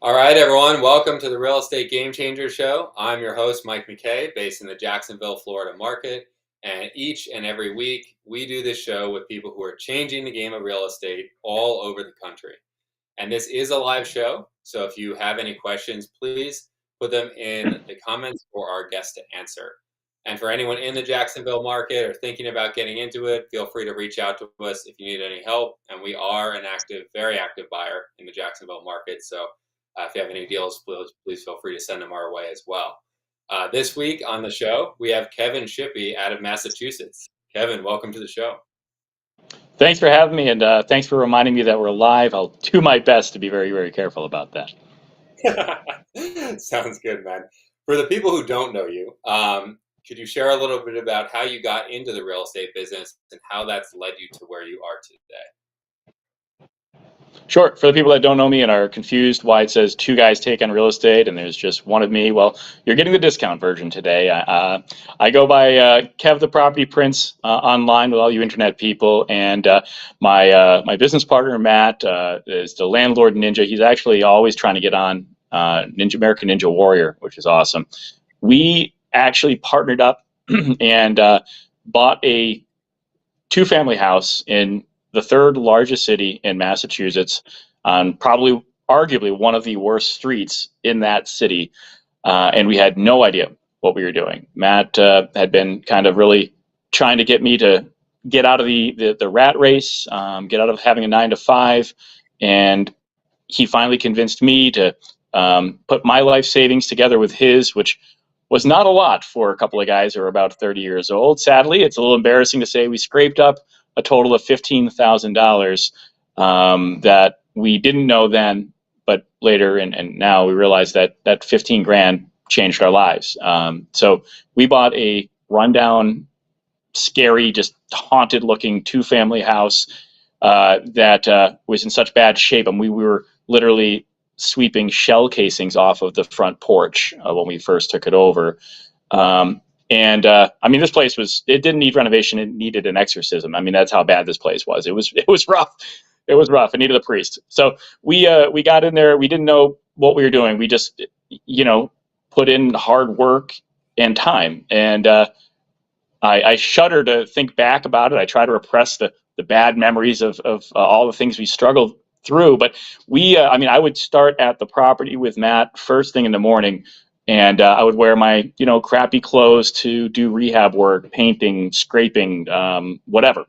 All right, everyone. Welcome to the Real Estate Game Changer Show. I'm your host, Mike McKay, based in the Jacksonville, Florida market. And each and every week, we do this show with people who are changing the game of real estate all over the country. And this is a live show. So if you have any questions, please put them in the comments for our guest to answer. And for anyone in the Jacksonville market or thinking about getting into it, feel free to reach out to us if you need any help. And we are an active, very active buyer in the Jacksonville market. So if you have any deals, please feel free to send them our way as well. This week on the show, we have Kevin Shippee out of Massachusetts. Kevin, welcome to the show. Thanks for having me, and thanks for reminding me that we're live. I'll do my best to be very, very careful about that. Sounds good, man. For the people who don't know you, could you share a little bit about how you got into the real estate business and how that's led you to where you are today? Sure. For the people that don't know me and are confused why it says two guys take on real estate and there's just one of me, well, you're getting the discount version today. I go by Kev the Property Prince online with all you internet people, and my business partner Matt is the Landlord Ninja. He's actually always trying to get on American Ninja Warrior, which is awesome. We actually partnered up and bought a two-family house in the third largest city in Massachusetts, on probably arguably one of the worst streets in that city, and we had no idea what we were doing. Matt had been kind of really trying to get me to get out of the rat race, get out of having a 9-to-5, and he finally convinced me to put my life savings together with his, which was not a lot for a couple of guys who are about 30 years old. Sadly, it's a little embarrassing to say we scraped up a total of $15,000 that we didn't know then, but later and now we realize that 15 grand changed our lives. So we bought a rundown, scary, just haunted looking two-family house that was in such bad shape. And we were literally sweeping shell casings off of the front porch when we first took it over. I mean, this place it didn't need renovation. It needed an exorcism. I mean, that's how bad this place was. It was rough. It was rough. It needed a priest. So we got in there. We didn't know what we were doing. We just, put in hard work and time. And I shudder to think back about it. I try to repress the bad memories of all the things we struggled through. But I would start at the property with Matt first thing in the morning. And I would wear my, crappy clothes to do rehab work, painting, scraping, whatever,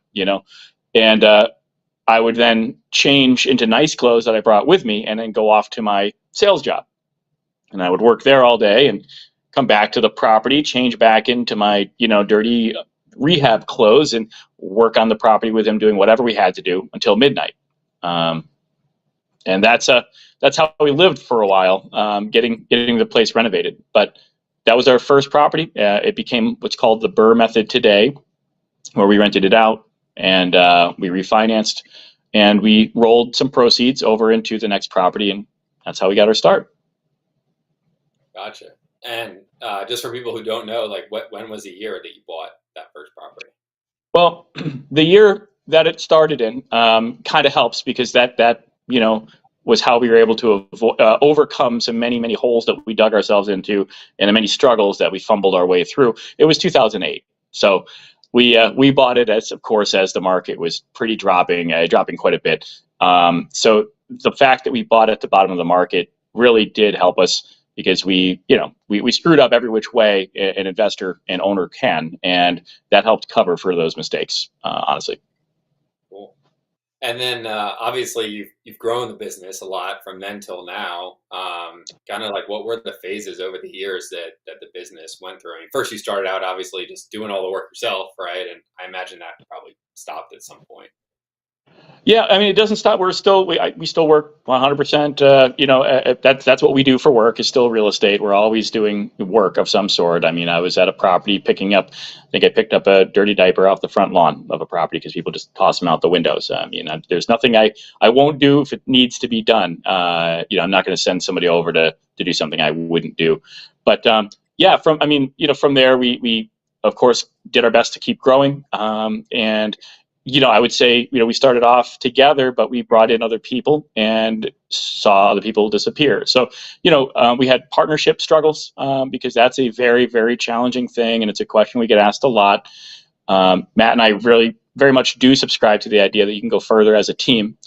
And I would then change into nice clothes that I brought with me and then go off to my sales job. And I would work there all day and come back to the property, change back into my, dirty rehab clothes and work on the property with him, doing whatever we had to do until midnight. And that's how we lived for a while, getting the place renovated. But that was our first property. It became what's called the Burr method today, where we rented it out and we refinanced and we rolled some proceeds over into the next property, and that's how we got our start. Gotcha. And just for people who don't know, when was the year that you bought that first property? Well, the year that it started in kind of helps because that was how we were able to overcome so many holes that we dug ourselves into and the many struggles that we fumbled our way through. It was 2008. So we bought it as the market was dropping quite a bit. So the fact that we bought at the bottom of the market really did help us because we screwed up every which way an investor and owner can, and that helped cover for those mistakes, honestly. Cool. And then obviously you've grown the business a lot from then till now. Kind of what were the phases over the years that the business went through? I mean, first you started out obviously just doing all the work yourself, right? And I imagine that probably stopped at some point. Yeah, I mean, it doesn't stop. We still work 100%. That's what we do for work is still real estate. We're always doing work of some sort. I mean, I was at a property I picked up a dirty diaper off the front lawn of a property because people just toss them out the windows. I mean, there's nothing I won't do if it needs to be done. I'm not going to send somebody over to do something I wouldn't do. But from there we of course did our best to keep growing, and I would say, we started off together, but we brought in other people and saw other people disappear. So, we had partnership struggles, because that's a very, very challenging thing. And it's a question we get asked a lot. Matt and I really very much do subscribe to the idea that you can go further as a team.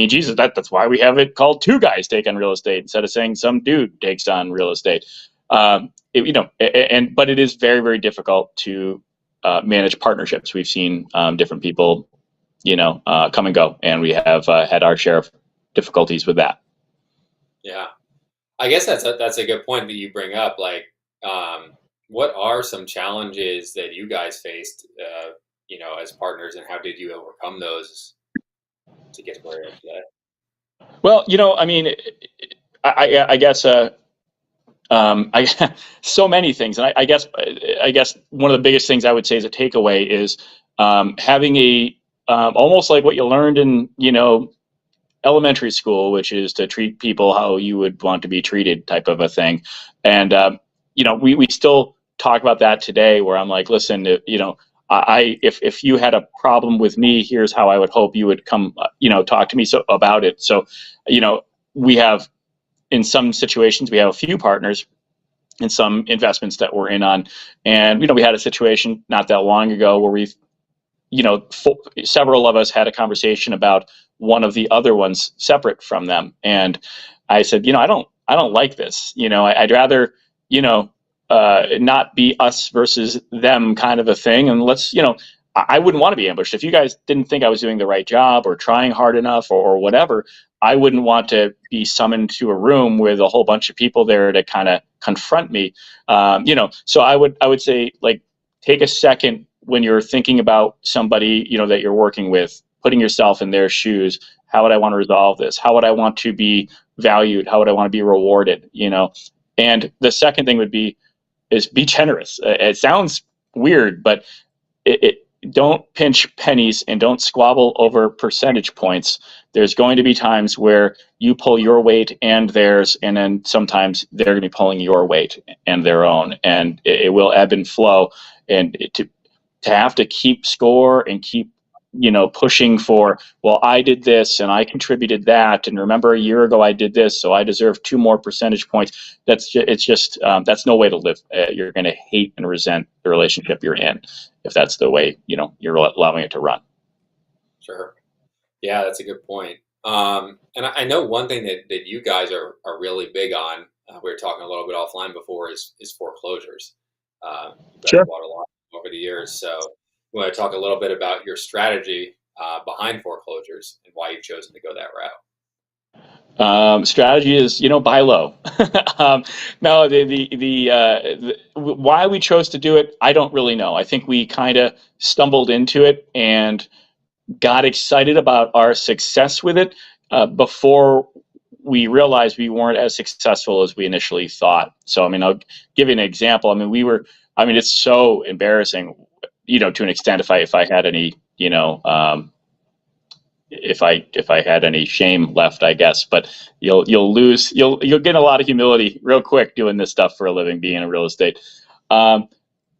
Jesus, that's why we have it called Two Guys Take on Real Estate instead of saying some dude takes on real estate. But it is very, very difficult to manage partnerships. We've seen different people, come and go, and we have had our share of difficulties with that. Yeah, I guess that's a good point that you bring up. Like, what are some challenges that you guys faced, as partners, and how did you overcome those to get to where you're at today? Well, I guess so many things, and I guess one of the biggest things I would say as a takeaway is having a almost like what you learned in elementary school, which is to treat people how you would want to be treated, type of a thing. And we still talk about that today, where I'm like, listen, if you had a problem with me, here's how I would hope you would come, talk to me about it. So, we have, in some situations, we have a few partners in some investments that we're in on. And, we had a situation not that long ago where we've, several of us had a conversation about one of the other ones separate from them. And I said, I don't like this. I'd rather, not be us versus them kind of a thing. And let's, I wouldn't want to be ambushed. If you guys didn't think I was doing the right job or trying hard enough or whatever, I wouldn't want to be summoned to a room with a whole bunch of people there to kind of confront me. So I would say, like, take a second when you're thinking about somebody, that you're working with, putting yourself in their shoes. How would I want to resolve this? How would I want to be valued? How would I want to be rewarded? And the second thing is be generous. It sounds weird, but don't pinch pennies and don't squabble over percentage points. There's going to be times where you pull your weight and theirs, and then sometimes they're going to be pulling your weight and their own, and it will ebb and flow. And to have to keep score and keep pushing for, well, I did this and I contributed that, and remember a year ago I did this, so I deserve 2 more percentage points. That's no way to live. You're going to hate and resent the relationship you're in if that's the way you're allowing it to run. Sure. Yeah, that's a good point. And I know one thing that you guys are really big on. We were talking a little bit offline before is foreclosures. Sure. Bought a lot over the years, so we want to talk a little bit about your strategy behind foreclosures and why you've chosen to go that route. Strategy is, buy low. No, the why we chose to do it, I don't really know. I think we kind of stumbled into it and got excited about our success with it before we realized we weren't as successful as we initially thought. So, I'll give you an example. It's so embarrassing, to an extent, if I had any, if I had any shame left, I guess. But you'll get a lot of humility real quick doing this stuff for a living, being in real estate.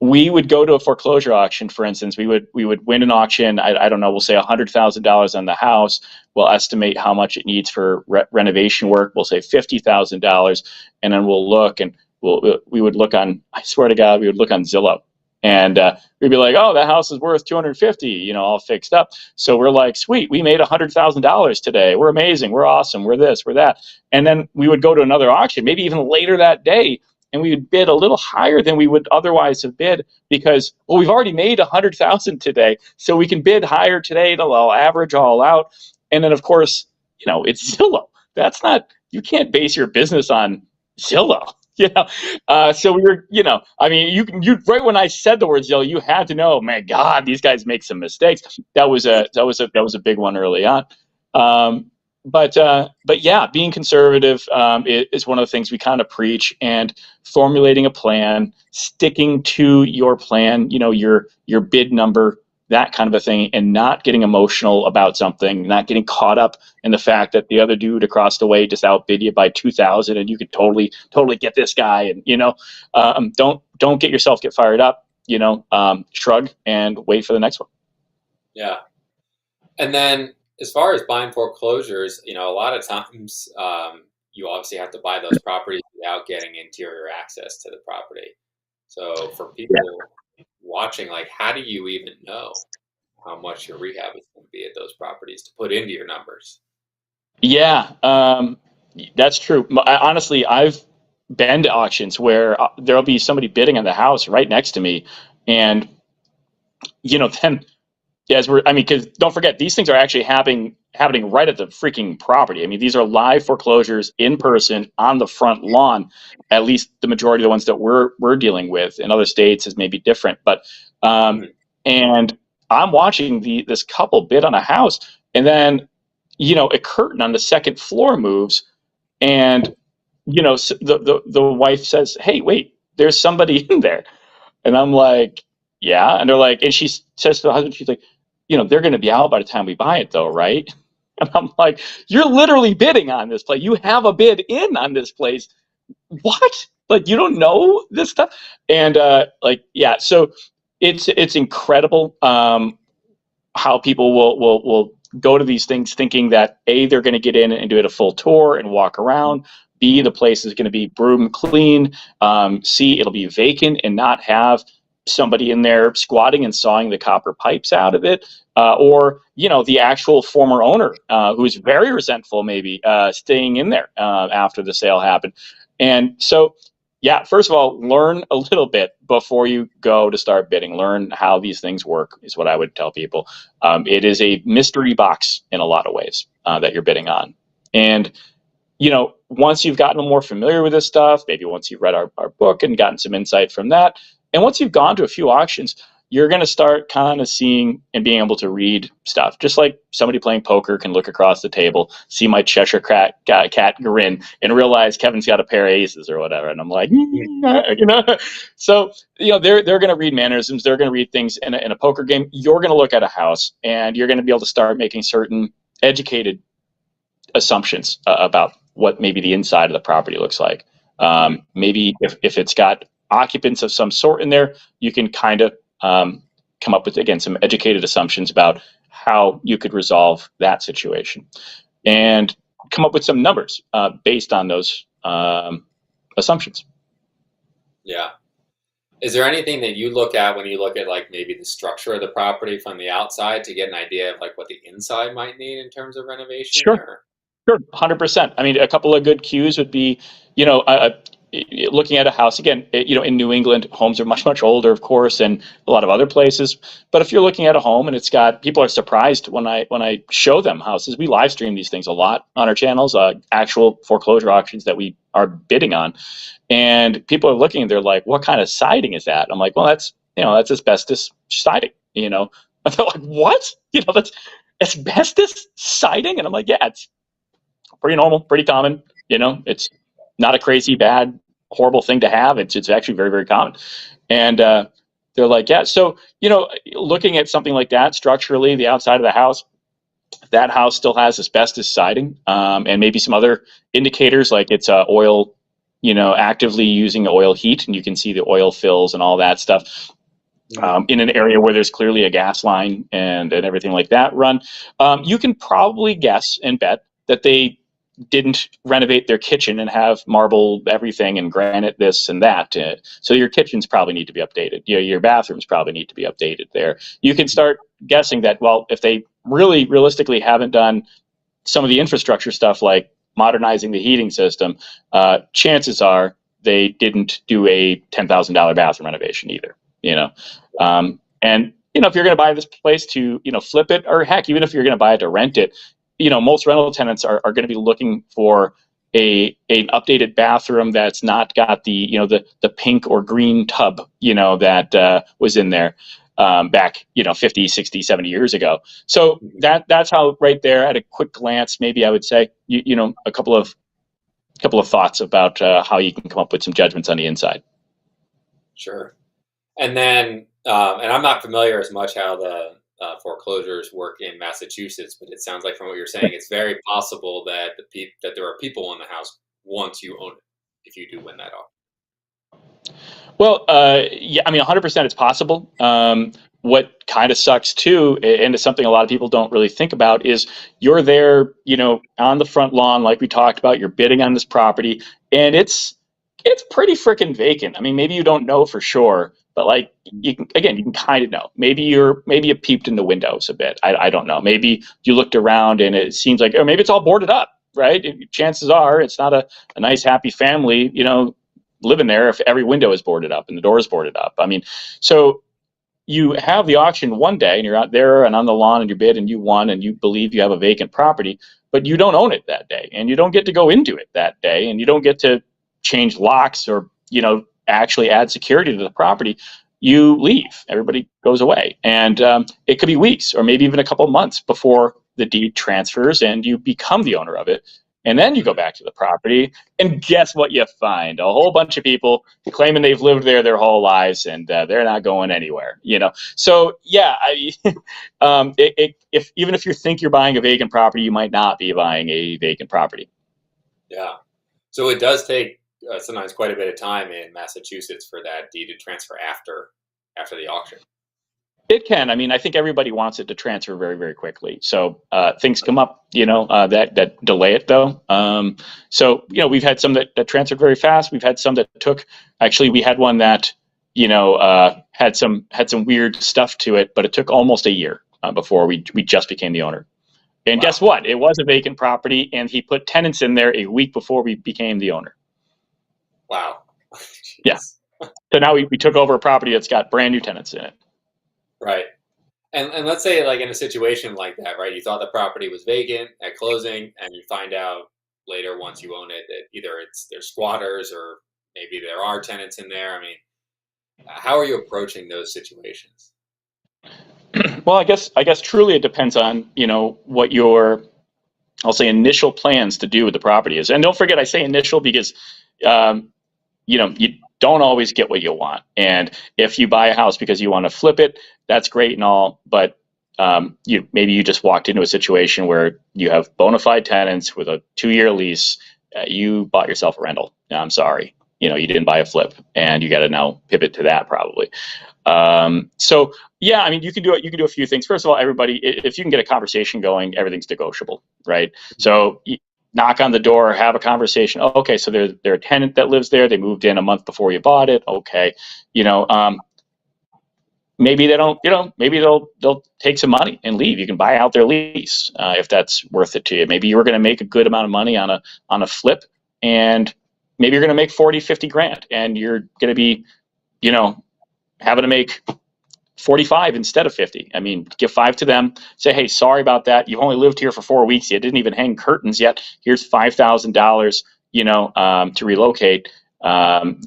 We would go to a foreclosure auction, for instance. We would win an auction. I don't know. We'll say $100,000 on the house. We'll estimate how much it needs for renovation work. We'll say $50,000, and then we'll look, and we would look on. I swear to God, we would look on Zillow. And we'd be like, oh, that house is worth $250, all fixed up. So we're like, sweet, we made $100,000 today. We're amazing. We're awesome. We're this, we're that. And then we would go to another auction, maybe even later that day, and we would bid a little higher than we would otherwise have bid because, well, we've already made $100,000 today, so we can bid higher today. It'll average all out. And then, of course, it's Zillow. You can't base your business on Zillow. So we were, you right when I said the word Zillow, you had to know, man, God, these guys make some mistakes. That was a big one early on. But yeah, being conservative is one of the things we kind of preach, and formulating a plan, sticking to your plan, your bid number, that kind of a thing, and not getting emotional about something, not getting caught up in the fact that the other dude across the way just outbid you by 2,000 and you could totally get this guy. And, don't get fired up, shrug and wait for the next one. Yeah. And then as far as buying foreclosures, a lot of times you obviously have to buy those properties without getting interior access to the property. So for people watching, like, how do you even know how much your rehab is going to be at those properties to put into your numbers? Yeah, that's true. Honestly, I've been to auctions where there'll be somebody bidding on the house right next to me, and then as we're, I mean, because don't forget, these things are actually happening right at the freaking property. I mean, these are live foreclosures in person on the front lawn. At least the majority of the ones that we're dealing with in other states is maybe different, but um, Mhm. and I'm watching this couple bid on a house, and then a curtain on the second floor moves, and the wife says, "Hey, wait, there's somebody in there," and I'm like, "Yeah," and they're like, and she says to the husband, she's like, "They're going to be out by the time we buy it, though, right?" And I'm like, "You're literally bidding on this place. You have a bid in on this place. What? Like you don't know this stuff?" And yeah, so it's incredible. How people will go to these things thinking that A, they're going to get in and do it a full tour and walk around. B, the place is going to be broom clean. C, it'll be vacant and not have somebody in there squatting and sawing the copper pipes out of it. Or the actual former owner who's very resentful, maybe staying in there after the sale happened. And so yeah, first of all, learn a little bit before you go to start bidding. Learn how these things work is what I would tell people. It is a mystery box in a lot of ways that you're bidding on. And, once you've gotten more familiar with this stuff, maybe once you've read our book and gotten some insight from that, and once you've gone to a few auctions, you're going to start kind of seeing and being able to read stuff. Just like somebody playing poker can look across the table, see my Cheshire cat grin, and realize Kevin's got a pair of aces or whatever. And I'm like, so they're going to read mannerisms. They're going to read things in a poker game. You're going to look at a house, and you're going to be able to start making certain educated assumptions about what maybe the inside of the property looks like. Maybe if it's got occupants of some sort in there, you can kind of come up with, again, some educated assumptions about how you could resolve that situation and come up with some numbers based on those assumptions. Yeah. Is there anything that you look at when you look at like maybe the structure of the property from the outside to get an idea of like what the inside might need in terms of renovation Sure. or? Sure, 100%. I mean, a couple of good cues would be, looking at a house again. In New England, homes are much older, of course, and a lot of other places. But if you're looking at a home and it's got, people are surprised when I show them houses. We live stream these things a lot on our channels, actual foreclosure auctions that we are bidding on, and people are looking and they're like, "What kind of siding is that?" I'm like, "Well, that's asbestos siding." And they're like, "What? That's asbestos siding?" And I'm like, "Yeah, it's pretty normal, pretty common. It's not a crazy, bad, horrible thing to have. It's actually very, very common." And they're like, "Yeah." So looking at something like that structurally, the outside of the house, that house still has asbestos siding, and maybe some other indicators like it's oil, actively using oil heat, and you can see the oil fills and all that stuff. In an area where there's clearly a gas line and everything like that run, you can probably guess and bet that they didn't renovate their kitchen and have marble everything and granite this and that. So your kitchens probably need to be updated. Your bathrooms probably need to be updated there. You can start guessing that, well, if they really realistically haven't done some of the infrastructure stuff like modernizing the heating system, chances are they didn't do a $10,000 bathroom renovation either. And if you're going to buy this place to flip it, or heck, even if you're going to buy it to rent it, most rental tenants are going to be looking for an updated bathroom that's not got the pink or green tub that was in there back 50, 60, 70 years ago. So that's how, right there at a quick glance, maybe I would say a couple of thoughts about how you can come up with some judgments on the inside. Sure. And then, and I'm not familiar as much how the foreclosures work in Massachusetts, but it sounds like from what you're saying, it's very possible that that there are people in the house once you own it, if you do win that off. Well, yeah, I mean, 100% it's possible. what kind of sucks too, and it's something a lot of people don't really think about, is you're there, on the front lawn, like we talked about, you're bidding on this property, and it's pretty freaking vacant. I mean, maybe you don't know for sure, but like you can kind of know. Maybe you peeped in the windows a bit. I don't know. Maybe you looked around and it seems like, or maybe it's all boarded up, right? Chances are it's not a nice happy family, living there if every window is boarded up and the door is boarded up. I mean, so you have the auction one day and you're out there and on the lawn and you bid and you won and you believe you have a vacant property, but you don't own it that day and you don't get to go into it that day and you don't get to change locks or, actually add security to the property. You leave, everybody goes away. And it could be weeks or maybe even a couple of months before the deed transfers and you become the owner of it. And then you go back to the property, and guess what you find? A whole bunch of people claiming they've lived there their whole lives, and they're not going anywhere. So yeah, if even if you think you're buying a vacant property, you might not be buying a vacant property. Yeah. So it does take sometimes quite a bit of time in Massachusetts for that deed to transfer after the auction. It can. I mean, I think everybody wants it to transfer very, very quickly. So things come up, that delay it though. So we've had some that transferred very fast. We've had some that took. Actually, we had one that had some weird stuff to it, but it took almost a year before we just became the owner. And wow. Guess what? It was a vacant property, and he put tenants in there a week before we became the owner. Wow. Yeah. So now we took over a property that's got brand new tenants in it. Right. And let's say like in a situation like that, right? You thought the property was vacant at closing and you find out later once you own it that either there's squatters or maybe there are tenants in there. I mean, how are you approaching those situations? Well, I guess truly it depends on, what your, I'll say, initial plans to do with the property is. And don't forget, I say initial because you don't always get what you want. And if you buy a house because you want to flip it, that's great and all, but maybe you just walked into a situation where you have bona fide tenants with a 2-year lease. You bought yourself a rental. I'm sorry, you didn't buy a flip, and you got to now pivot to that probably. So yeah, I mean, you can do it. You can do a few things. First of all, everybody, if you can get a conversation going, everything's negotiable, right? So knock on the door, have a conversation. Oh, okay, so they're a tenant that lives there. They moved in a month before you bought it. Okay, maybe they don't. Maybe they'll take some money and leave. You can buy out their lease if that's worth it to you. Maybe you were going to make a good amount of money on a flip, and maybe you're going to make 40, 50 grand, and you're going to be, having to make 45 instead of 50. I mean, give 5 to them, say, hey, sorry about that. You've only lived here for 4 weeks. You didn't even hang curtains yet. Here's $5,000, to relocate.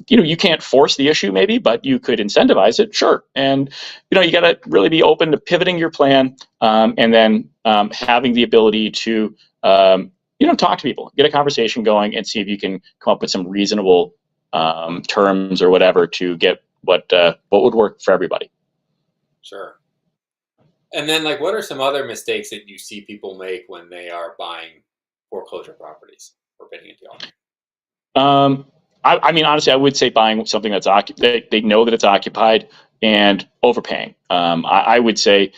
You can't force the issue maybe, but you could incentivize it. Sure. And, you got to really be open to pivoting your plan, and then having the ability to, talk to people, get a conversation going and see if you can come up with some reasonable terms or whatever to get what would work for everybody. Sure. And then, like, what are some other mistakes that you see people make when they are buying foreclosure properties or bidding at the auction? I mean, honestly, I would say buying something that's they know that it's occupied and overpaying. I would say,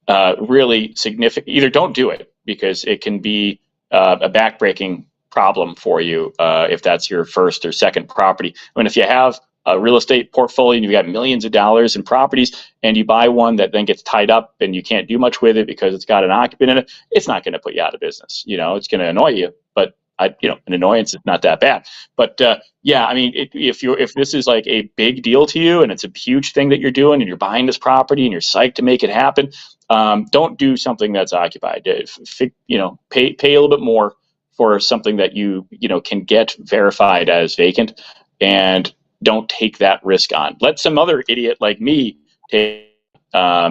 really significant. Either don't do it because it can be a backbreaking problem for you if that's your first or second property. I mean, if you have a real estate portfolio and you've got millions of dollars in properties and you buy one that then gets tied up and you can't do much with it because it's got an occupant in it, it's not going to put you out of business. It's going to annoy you, but an annoyance is not that bad. But yeah, I mean, if this is like a big deal to you and it's a huge thing that you're doing and you're buying this property and you're psyched to make it happen, don't do something that's occupied. Pay a little bit more for something that you can get verified as vacant, and don't take that risk on. Let some other idiot like me take,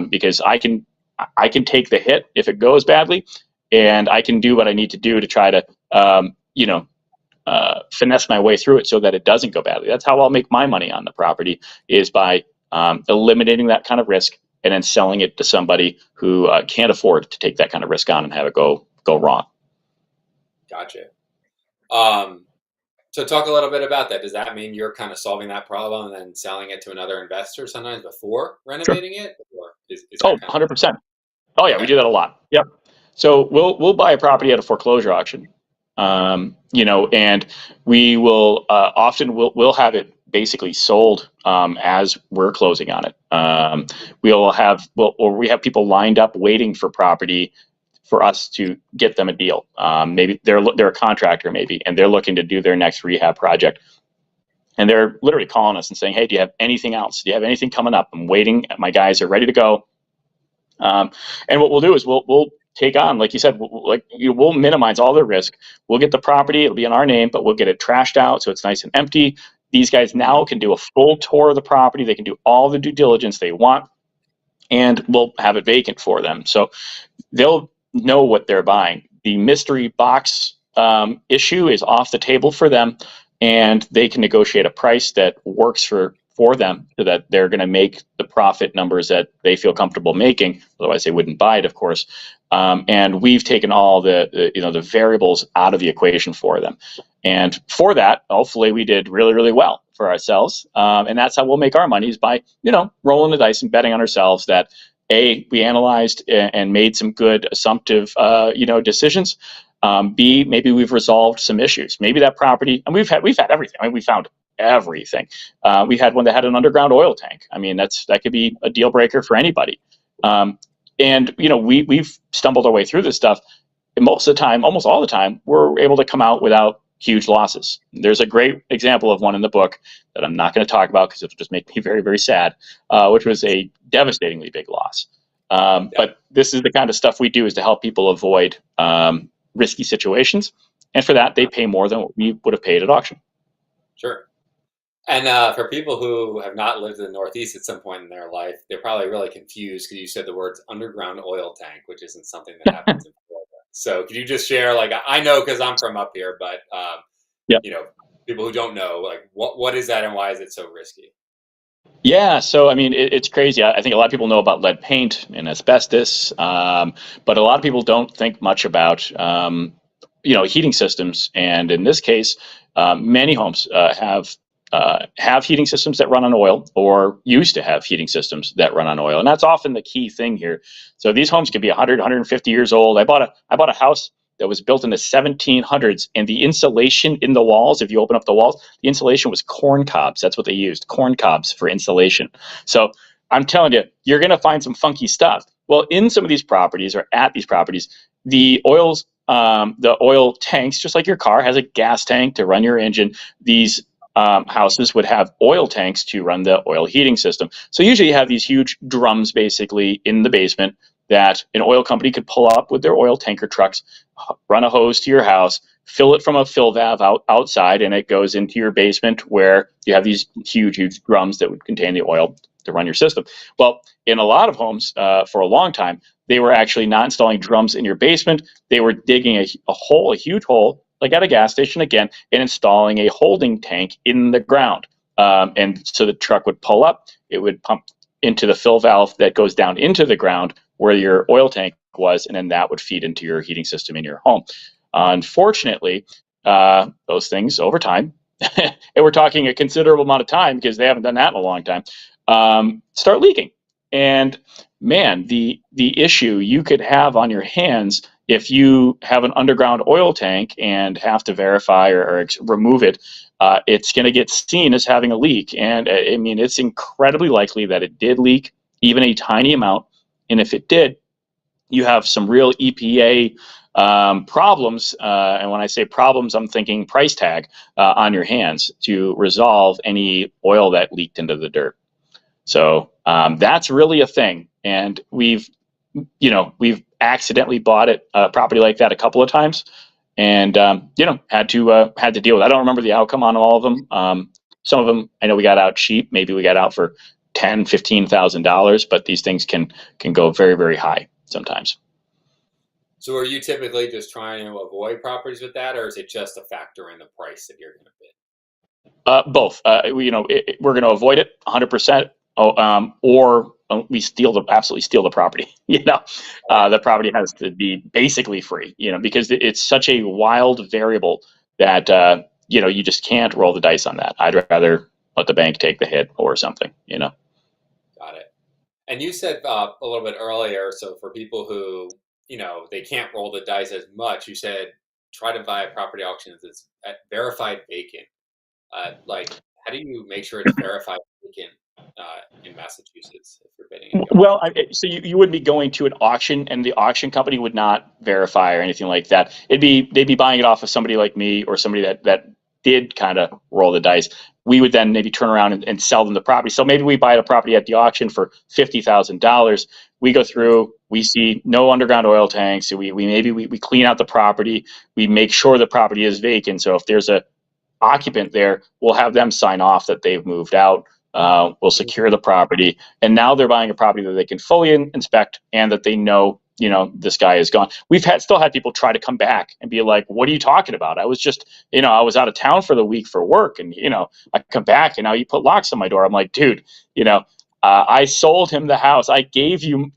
because I can take the hit if it goes badly, and I can do what I need to do to try to finesse my way through it so that it doesn't go badly. That's how I'll make my money on the property, is by eliminating that kind of risk and then selling it to somebody who can't afford to take that kind of risk on and have it go wrong. Gotcha. So talk a little bit about that. Does that mean you're kind of solving that problem and then selling it to another investor sometimes before Sure. renovating it, or is Oh, that kind of 100%. Oh yeah, we okay? do that a lot. Yep. So we'll buy a property at a foreclosure auction, and we will often we'll have it basically sold as we're closing on it. Or we have people lined up waiting for property for us to get them a deal. Maybe they're a contractor maybe, and they're looking to do their next rehab project, and they're literally calling us and saying, "Hey, do you have anything else? Do you have anything coming up? I'm waiting. My guys are ready to go." And what we'll do is we'll take on, like you said, we'll minimize all the risk. We'll get the property; it'll be in our name, but we'll get it trashed out so it's nice and empty. These guys now can do a full tour of the property. They can do all the due diligence they want, and we'll have it vacant for them. So they'll know what they're buying. The mystery box issue is off the table for them, and they can negotiate a price that works for them, so that they're going to make the profit numbers that they feel comfortable making. Otherwise, they wouldn't buy it, of course. And we've taken all the variables out of the equation for them. And for that, hopefully, we did really, really well for ourselves. And that's how we'll make our money, is by rolling the dice and betting on ourselves that we analyzed and made some good assumptive decisions. B, maybe we've resolved some issues. Maybe that property, and we've had everything. I mean, we found everything. We had one that had an underground oil tank. I mean, that could be a deal breaker for anybody. And we've stumbled our way through this stuff. And most of the time, almost all the time, we're able to come out without huge losses. There's a great example of one in the book that I'm not going to talk about because it'll just make me very, very sad, which was a devastatingly big loss. But this is the kind of stuff we do, is to help people avoid risky situations. And for that, they pay more than what we would have paid at auction. Sure. And for people who have not lived in the Northeast at some point in their life, they're probably really confused because you said the words underground oil tank, which isn't something that happens in Florida. So could you just share, like, I know because I'm from up here, but Yep. People who don't know, like, what is that and why is it so risky? Yeah, so I mean, it's crazy. I think a lot of people know about lead paint and asbestos, but a lot of people don't think much about heating systems. And in this case, many homes have heating systems that run on oil, or used to have heating systems that run on oil, and that's often the key thing here. So these homes could be 100, 150 years old. I bought a house that was built in the 1700s, and the insulation in the walls, if you open up the walls, the insulation was corn cobs. That's what they used, corn cobs for insulation. So I'm telling you, you're going to find some funky stuff. Well, in some of these properties, or at these properties, the oil tanks, just like your car has a gas tank to run your engine, these houses would have oil tanks to run the oil heating system. So usually you have these huge drums basically in the basement that an oil company could pull up with their oil tanker trucks, run a hose to your house, fill it from a fill valve outside, and it goes into your basement, where you have these huge, huge drums that would contain the oil to run your system. Well, in a lot of homes, for a long time, they were actually not installing drums in your basement. They were digging a huge hole, like at a gas station again, and installing a holding tank in the ground. And so the truck would pull up, it would pump into the fill valve that goes down into the ground where your oil tank was, and then that would feed into your heating system in your home. Unfortunately, those things over time, and we're talking a considerable amount of time because they haven't done that in a long time, start leaking. And man, the issue you could have on your hands if you have an underground oil tank and have to verify or remove it, it's going to get seen as having a leak. And I mean, it's incredibly likely that it did leak, even a tiny amount. And if it did, you have some real EPA problems. And when I say problems, I'm thinking price tag on your hands to resolve any oil that leaked into the dirt. So that's really a thing. And we've accidentally bought a property like that a couple of times, and had to deal with it. I don't remember the outcome on all of them. Some of them I know we got out cheap. Maybe we got out for $10,000-$15,000, but these things can go very, very high sometimes. So are you typically just trying to avoid properties with that, or is it just a factor in the price that you're going to bid? Both. We're going to avoid it 100%, or we absolutely steal the property. The property has to be basically free. Because it's such a wild variable that you just can't roll the dice on that. I'd rather let the bank take the hit or something. Got it. And you said a little bit earlier, so for people who, they can't roll the dice as much, you said try to buy a property auction that's verified vacant. Like, how do you make sure it's verified vacant in Massachusetts if you're bidding at the auction? Well, so you would be going to an auction, and the auction company would not verify or anything like that. They'd be buying it off of somebody like me or somebody that did kind of roll the dice. We would then maybe turn around and sell them the property. So maybe we buy a property at the auction for $50,000. We go through, we see no underground oil tanks. So we clean out the property. We make sure the property is vacant. So if there's a occupant there, we'll have them sign off that they've moved out. We'll secure the property, and now they're buying a property that they can fully inspect and that they know, this guy is gone. We've still had people try to come back and be like, "What are you talking about? I was just, I was out of town for the week for work, and I come back and now you put locks on my door." I'm like, dude, I sold him the house. I gave you,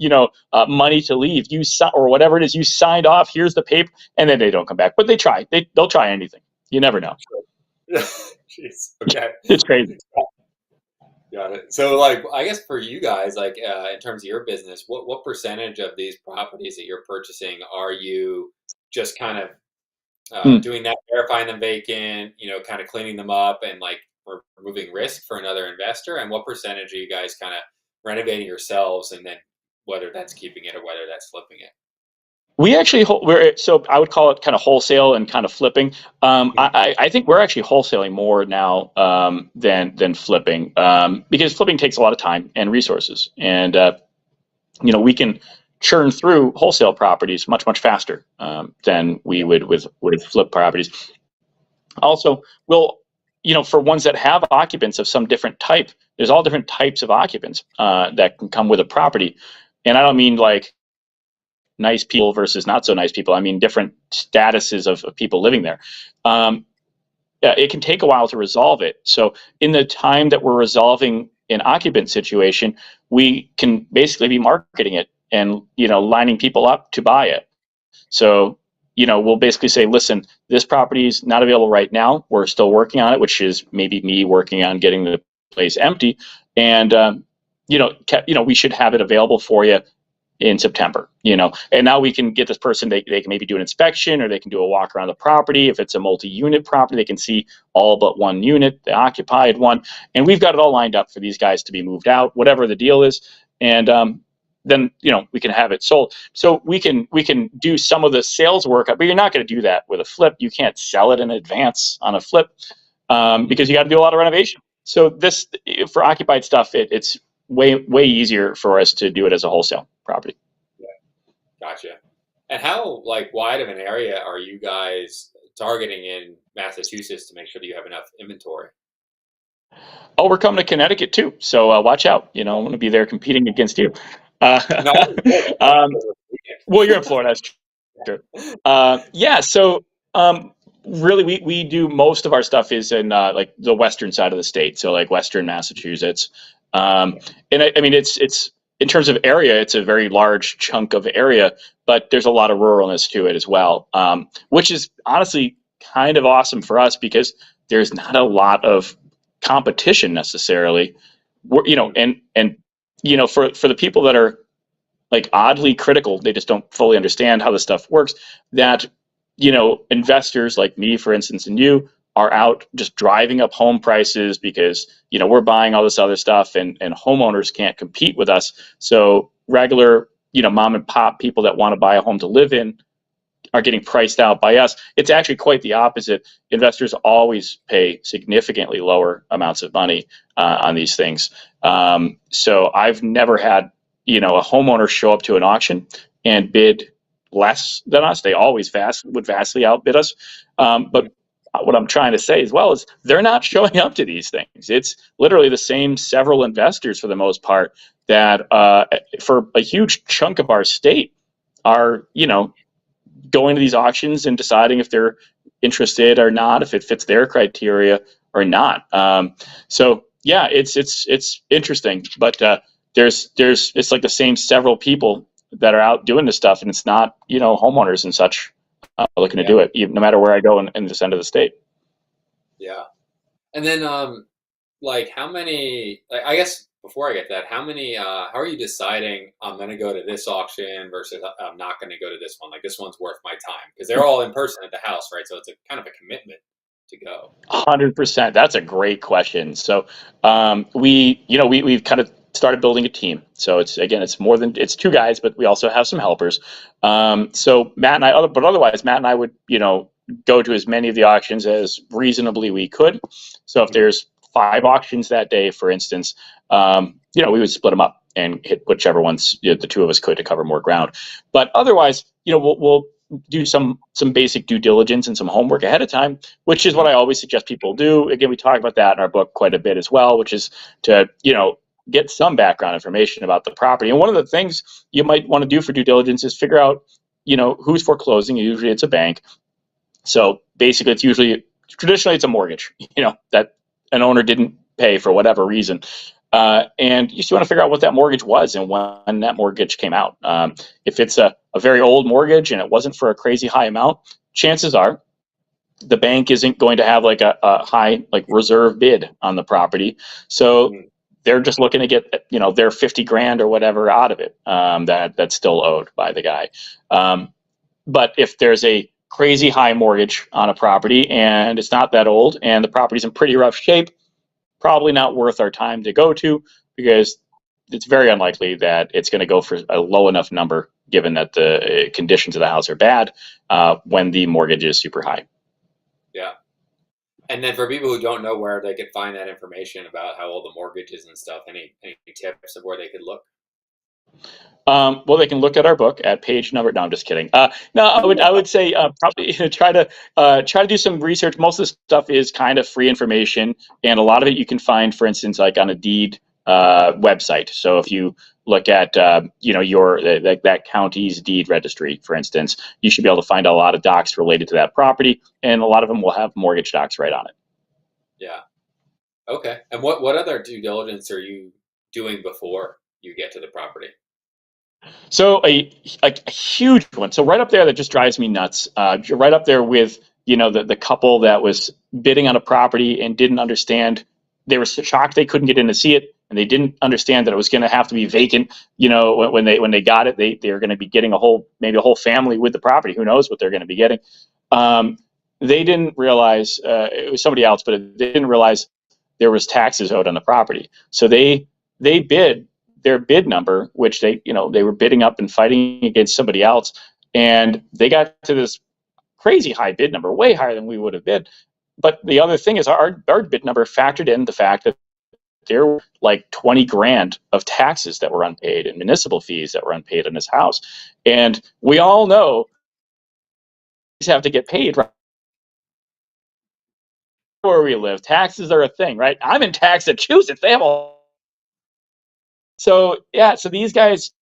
money to leave. Or whatever it is, you signed off. Here's the paper, and then they don't come back. But they try. They'll try anything. You never know. Jeez. Okay. It's crazy. Got it. So, like, I guess for you guys, like, in terms of your business, what percentage of these properties that you're purchasing are you just kind of doing that, verifying them vacant, kind of cleaning them up and like removing risk for another investor? And what percentage are you guys kind of renovating yourselves, and then whether that's keeping it or whether that's flipping it? We actually, so I would call it kind of wholesale and kind of flipping. I think we're actually wholesaling more now than flipping, because flipping takes a lot of time and resources, and we can churn through wholesale properties much faster than we would with flip properties. Also, for ones that have occupants of some different type, there's all different types of occupants that can come with a property, and I don't mean like nice people versus not so nice people. I mean different statuses of people living there. It can take a while to resolve it. So in the time that we're resolving an occupant situation, we can basically be marketing it and lining people up to buy it. So we'll basically say, listen, this property is not available right now. We're still working on it, which is maybe me working on getting the place empty, and we should have it available for you in September, and now we can get this person, they can maybe do an inspection, or they can do a walk around the property. If it's a multi-unit property, they can see all but one unit, the occupied one, and we've got it all lined up for these guys to be moved out, whatever the deal is, and then we can have it sold. So we can do some of the sales work, but you're not going to do that with a flip. You can't sell it in advance on a flip because you got to do a lot of renovation. So this, for occupied stuff, it's way easier for us to do it as a wholesale property. Yeah, gotcha. And how wide of an area are you guys targeting in Massachusetts to make sure that you have enough inventory? Oh, we're coming to Connecticut too, so watch out. I'm going to be there competing against you. No, well, you're in Florida, that's true. Yeah, so really, we do most of our stuff is in the western side of the state, so like Western Massachusetts. And I mean, it's in terms of area, it's a very large chunk of area, but there's a lot of ruralness to it as well, which is honestly kind of awesome for us because there's not a lot of competition necessarily. For the people that are like oddly critical, they just don't fully understand how the stuff works. That investors like me, for instance, and you are out just driving up home prices because we're buying all this other stuff, and homeowners can't compete with us. So regular mom and pop people that want to buy a home to live in are getting priced out by us. It's actually quite the opposite. Investors always pay significantly lower amounts of money on these things. So I've never had a homeowner show up to an auction and bid less than us. They always would vastly outbid us. But what I'm trying to say as well is they're not showing up to these things. It's literally the same several investors for the most part that for a huge chunk of our state are, going to these auctions and deciding if they're interested or not, if it fits their criteria or not. So yeah, it's interesting, but it's like the same several people that are out doing this stuff, and it's not homeowners and such looking to do it, no matter where I go in this end of the state. Yeah. And then, like, how many? Like, I guess before I get that, how many? How are you deciding I'm going to go to this auction versus I'm not going to go to this one? Like, this one's worth my time because they're all in person at the house, right? So it's a kind of a commitment to go. 100%. That's a great question. So we've kind of started building a team. So it's again, it's more than it's two guys, but we also have some helpers. So Matt and I, but otherwise, Matt and I would go to as many of the auctions as reasonably we could. So if Mhm. there's 5 auctions that day, for instance, we would split them up and hit whichever ones the two of us could to cover more ground. But otherwise, we'll do some basic due diligence and some homework ahead of time, which is what Mhm. I always suggest people do. Again, we talk about that in our book quite a bit as well, which is to, get some background information about the property. And one of the things you might want to do for due diligence is figure out, who's foreclosing. Usually it's a bank. So basically it's usually, traditionally it's a mortgage, that an owner didn't pay for whatever reason. And you just want to figure out what that mortgage was and when that mortgage came out. If it's a very old mortgage and it wasn't for a crazy high amount, chances are the bank isn't going to have like a high like reserve bid on the property. So Mhm. they're just looking to get their 50 grand or whatever out of it, that's still owed by the guy. But if there's a crazy high mortgage on a property and it's not that old and the property's in pretty rough shape, probably not worth our time to go to, because it's very unlikely that it's going to go for a low enough number given that the conditions of the house are bad when the mortgage is super high. Yeah. And then for people who don't know where they could find that information about how old the mortgage is and stuff, any tips of where they could look? Well, they can look at our book at page number. No, I'm just kidding. No, I would say probably try to do some research. Most of the stuff is kind of free information, and a lot of it you can find, for instance, like on a deed website. So if you look at your that county's deed registry, for instance, you should be able to find a lot of docs related to that property, and a lot of them will have mortgage docs right on it. Yeah. Okay. And what other due diligence are you doing before you get to the property? So a huge one. So right up there that just drives me nuts. Right up there with the couple that was bidding on a property and didn't understand. They were so shocked they couldn't get in to see it, and they didn't understand that it was going to have to be vacant. When they got it, they were going to be getting maybe a whole family with the property. Who knows what they're going to be getting? Um, they didn't realize it was somebody else, but they didn't realize there was taxes owed on the property. So they bid their bid number, which they were bidding up and fighting against somebody else, and they got to this crazy high bid number, way higher than we would have bid. But the other thing is our bid number factored in the fact that there were like 20 grand of taxes that were unpaid and municipal fees that were unpaid in this house. And we all know these have to get paid right where we live. Taxes are a thing, right? I'm in Massachusetts. They have a so yeah. So these guys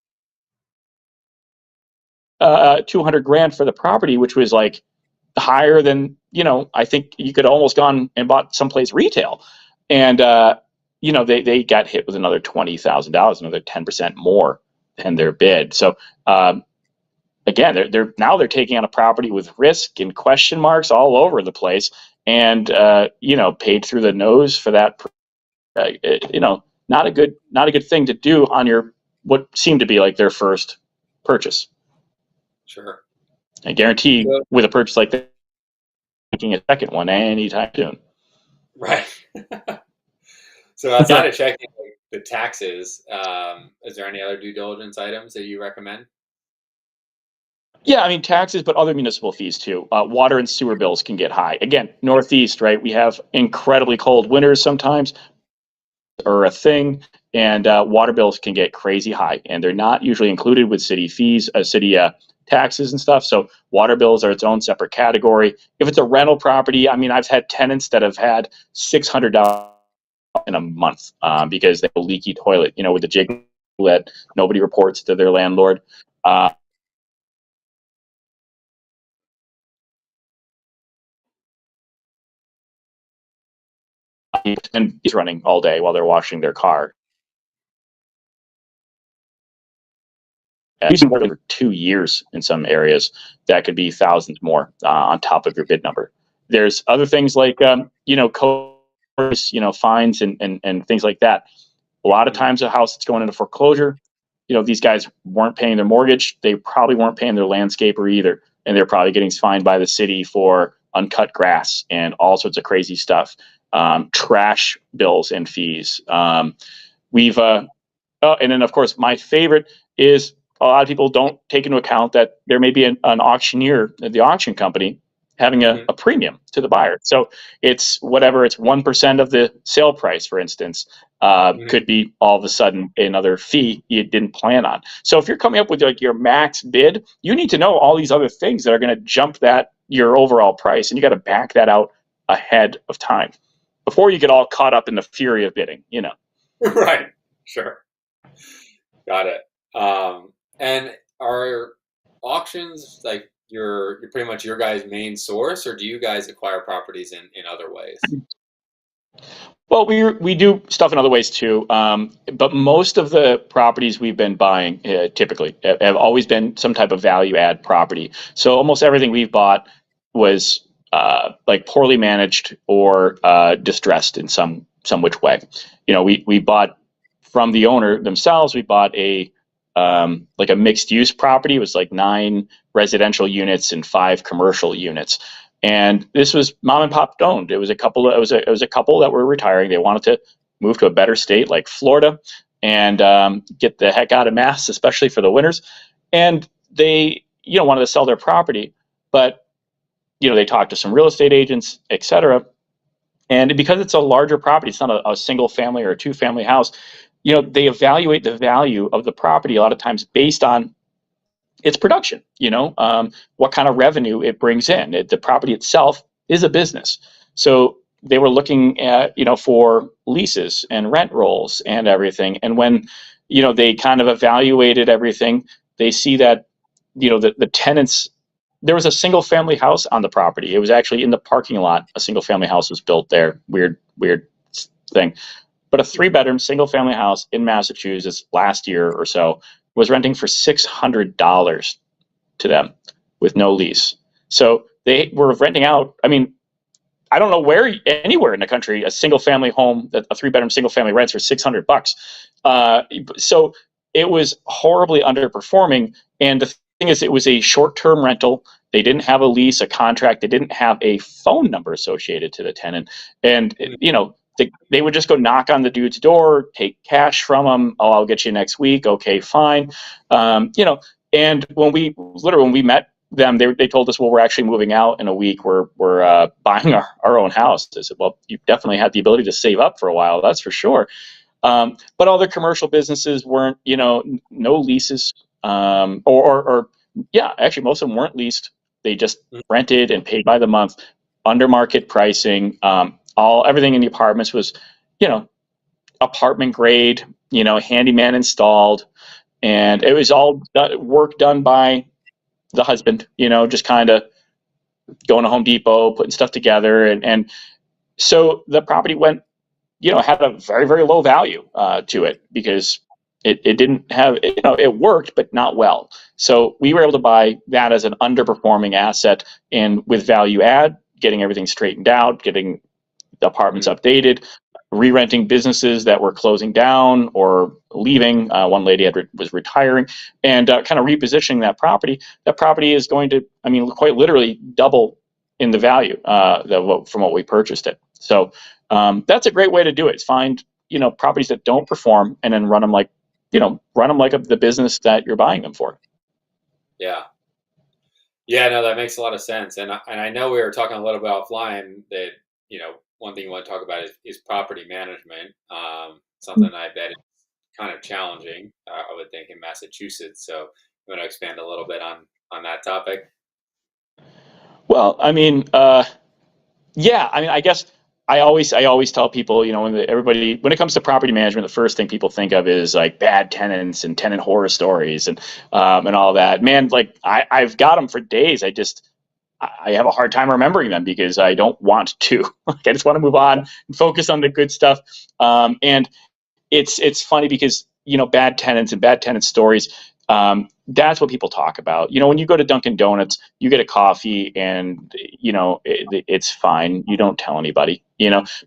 200 grand for the property, which was like higher than I think you could almost gone and bought someplace retail, and they got hit with another $20,000, another 10% more than their bid. So again, they're taking on a property with risk and question marks all over the place, and paid through the nose for that. Not a good thing to do on your what seemed to be like their first purchase. Sure. I guarantee So, with a purchase like that, making a second one anytime soon. right. So outside of checking like, the taxes, is there any other due diligence items that you recommend? Yeah, I mean taxes, but other municipal fees too. Water and sewer bills can get high. Again, Northeast, right? We have incredibly cold winters sometimes, or a thing, and water bills can get crazy high, and they're not usually included with city fees, city taxes and stuff. So water bills are its own separate category. If it's a rental property, I mean, I've had tenants that have had $600 in a month because they have a leaky toilet, with the jig that nobody reports to their landlord. Uh, and it's running all day while they're washing their car. Using more for 2 years in some areas, that could be thousands more on top of your bid number. There's other things like, fines and things like that. A lot of times a house that's going into foreclosure, these guys weren't paying their mortgage. They probably weren't paying their landscaper either. And they're probably getting fined by the city for uncut grass and all sorts of crazy stuff, trash bills and fees. And then, of course, my favorite is a lot of people don't take into account that there may be an auctioneer, the auction company, having a premium to the buyer. So it's 1% of the sale price, for instance, could be all of a sudden another fee you didn't plan on. So if you're coming up with like your max bid, you need to know all these other things that are going to jump your overall price, and you got to back that out ahead of time before you get all caught up in the fury of bidding. Right. Sure. Got it. And are auctions like you're pretty much your guys' main source, or do you guys acquire properties in other ways? Well, we do stuff in other ways too, but most of the properties we've been buying typically have always been some type of value add property. So almost everything we've bought was like poorly managed or distressed in some which way. We bought from the owner themselves. We bought a mixed use property. It was like 9 residential units and 5 commercial units. And this was mom and pop owned. It was a couple. It was a couple that were retiring. They wanted to move to a better state like Florida and get the heck out of Mass, especially for the winters. And they, wanted to sell their property, but they talked to some real estate agents, et cetera. And because it's a larger property, it's not a single family or a 2-family house. They evaluate the value of the property a lot of times based on its production, what kind of revenue it brings in. The property itself is a business. So they were looking at, for leases and rent rolls and everything. And when, they kind of evaluated everything, they see that, the tenants, there was a single family house on the property. It was actually in the parking lot. A single family house was built there. Weird thing. But a 3-bedroom single family house in Massachusetts last year or so was renting for $600 to them with no lease. So they were renting out. I mean, I don't know anywhere in the country a single family home, that a 3-bedroom single family rents for $600. So it was horribly underperforming. And the thing is, it was a short-term rental. They didn't have a lease, a contract. They didn't have a phone number associated to the tenant. And, they would just go knock on the dude's door, take cash from him. Oh, I'll get you next week. Okay, fine. And when we met them, they told us, well, we're actually moving out in a week. We're buying our own house. I said, well, you definitely had the ability to save up for a while. That's for sure. But all their commercial businesses weren't, no leases, actually most of them weren't leased. They just rented and paid by the month, under market pricing. Everything in the apartments was, apartment grade, handyman installed, and it was all work done by the husband, just kind of going to Home Depot, putting stuff together. And so the property went, had a very, very low value to it because it didn't have, it worked, but not well. So we were able to buy that as an underperforming asset, and with value add, getting everything straightened out, getting the apartments updated, re-renting businesses that were closing down or leaving. One lady was retiring, and kind of repositioning that property. That property is going to, quite literally double in the value from what we purchased it. So that's a great way to do it. Is find properties that don't perform and then run them like the business that you're buying them for. Yeah. Yeah, no, that makes a lot of sense. And I know we were talking a little bit offline that, one thing you want to talk about is property management. Something I bet is kind of challenging, I would think, in Massachusetts. So you want to expand a little bit on that topic? Well, I guess I always tell people, when it comes to property management, the first thing people think of is like bad tenants and tenant horror stories and all that. Man, like I've got them for days. I have a hard time remembering them because I don't want to. I just want to move on and focus on the good stuff. And it's funny because bad tenants and bad tenant stories, That's what people talk about. When you go to Dunkin' Donuts, you get a coffee and, it's fine. You don't tell anybody,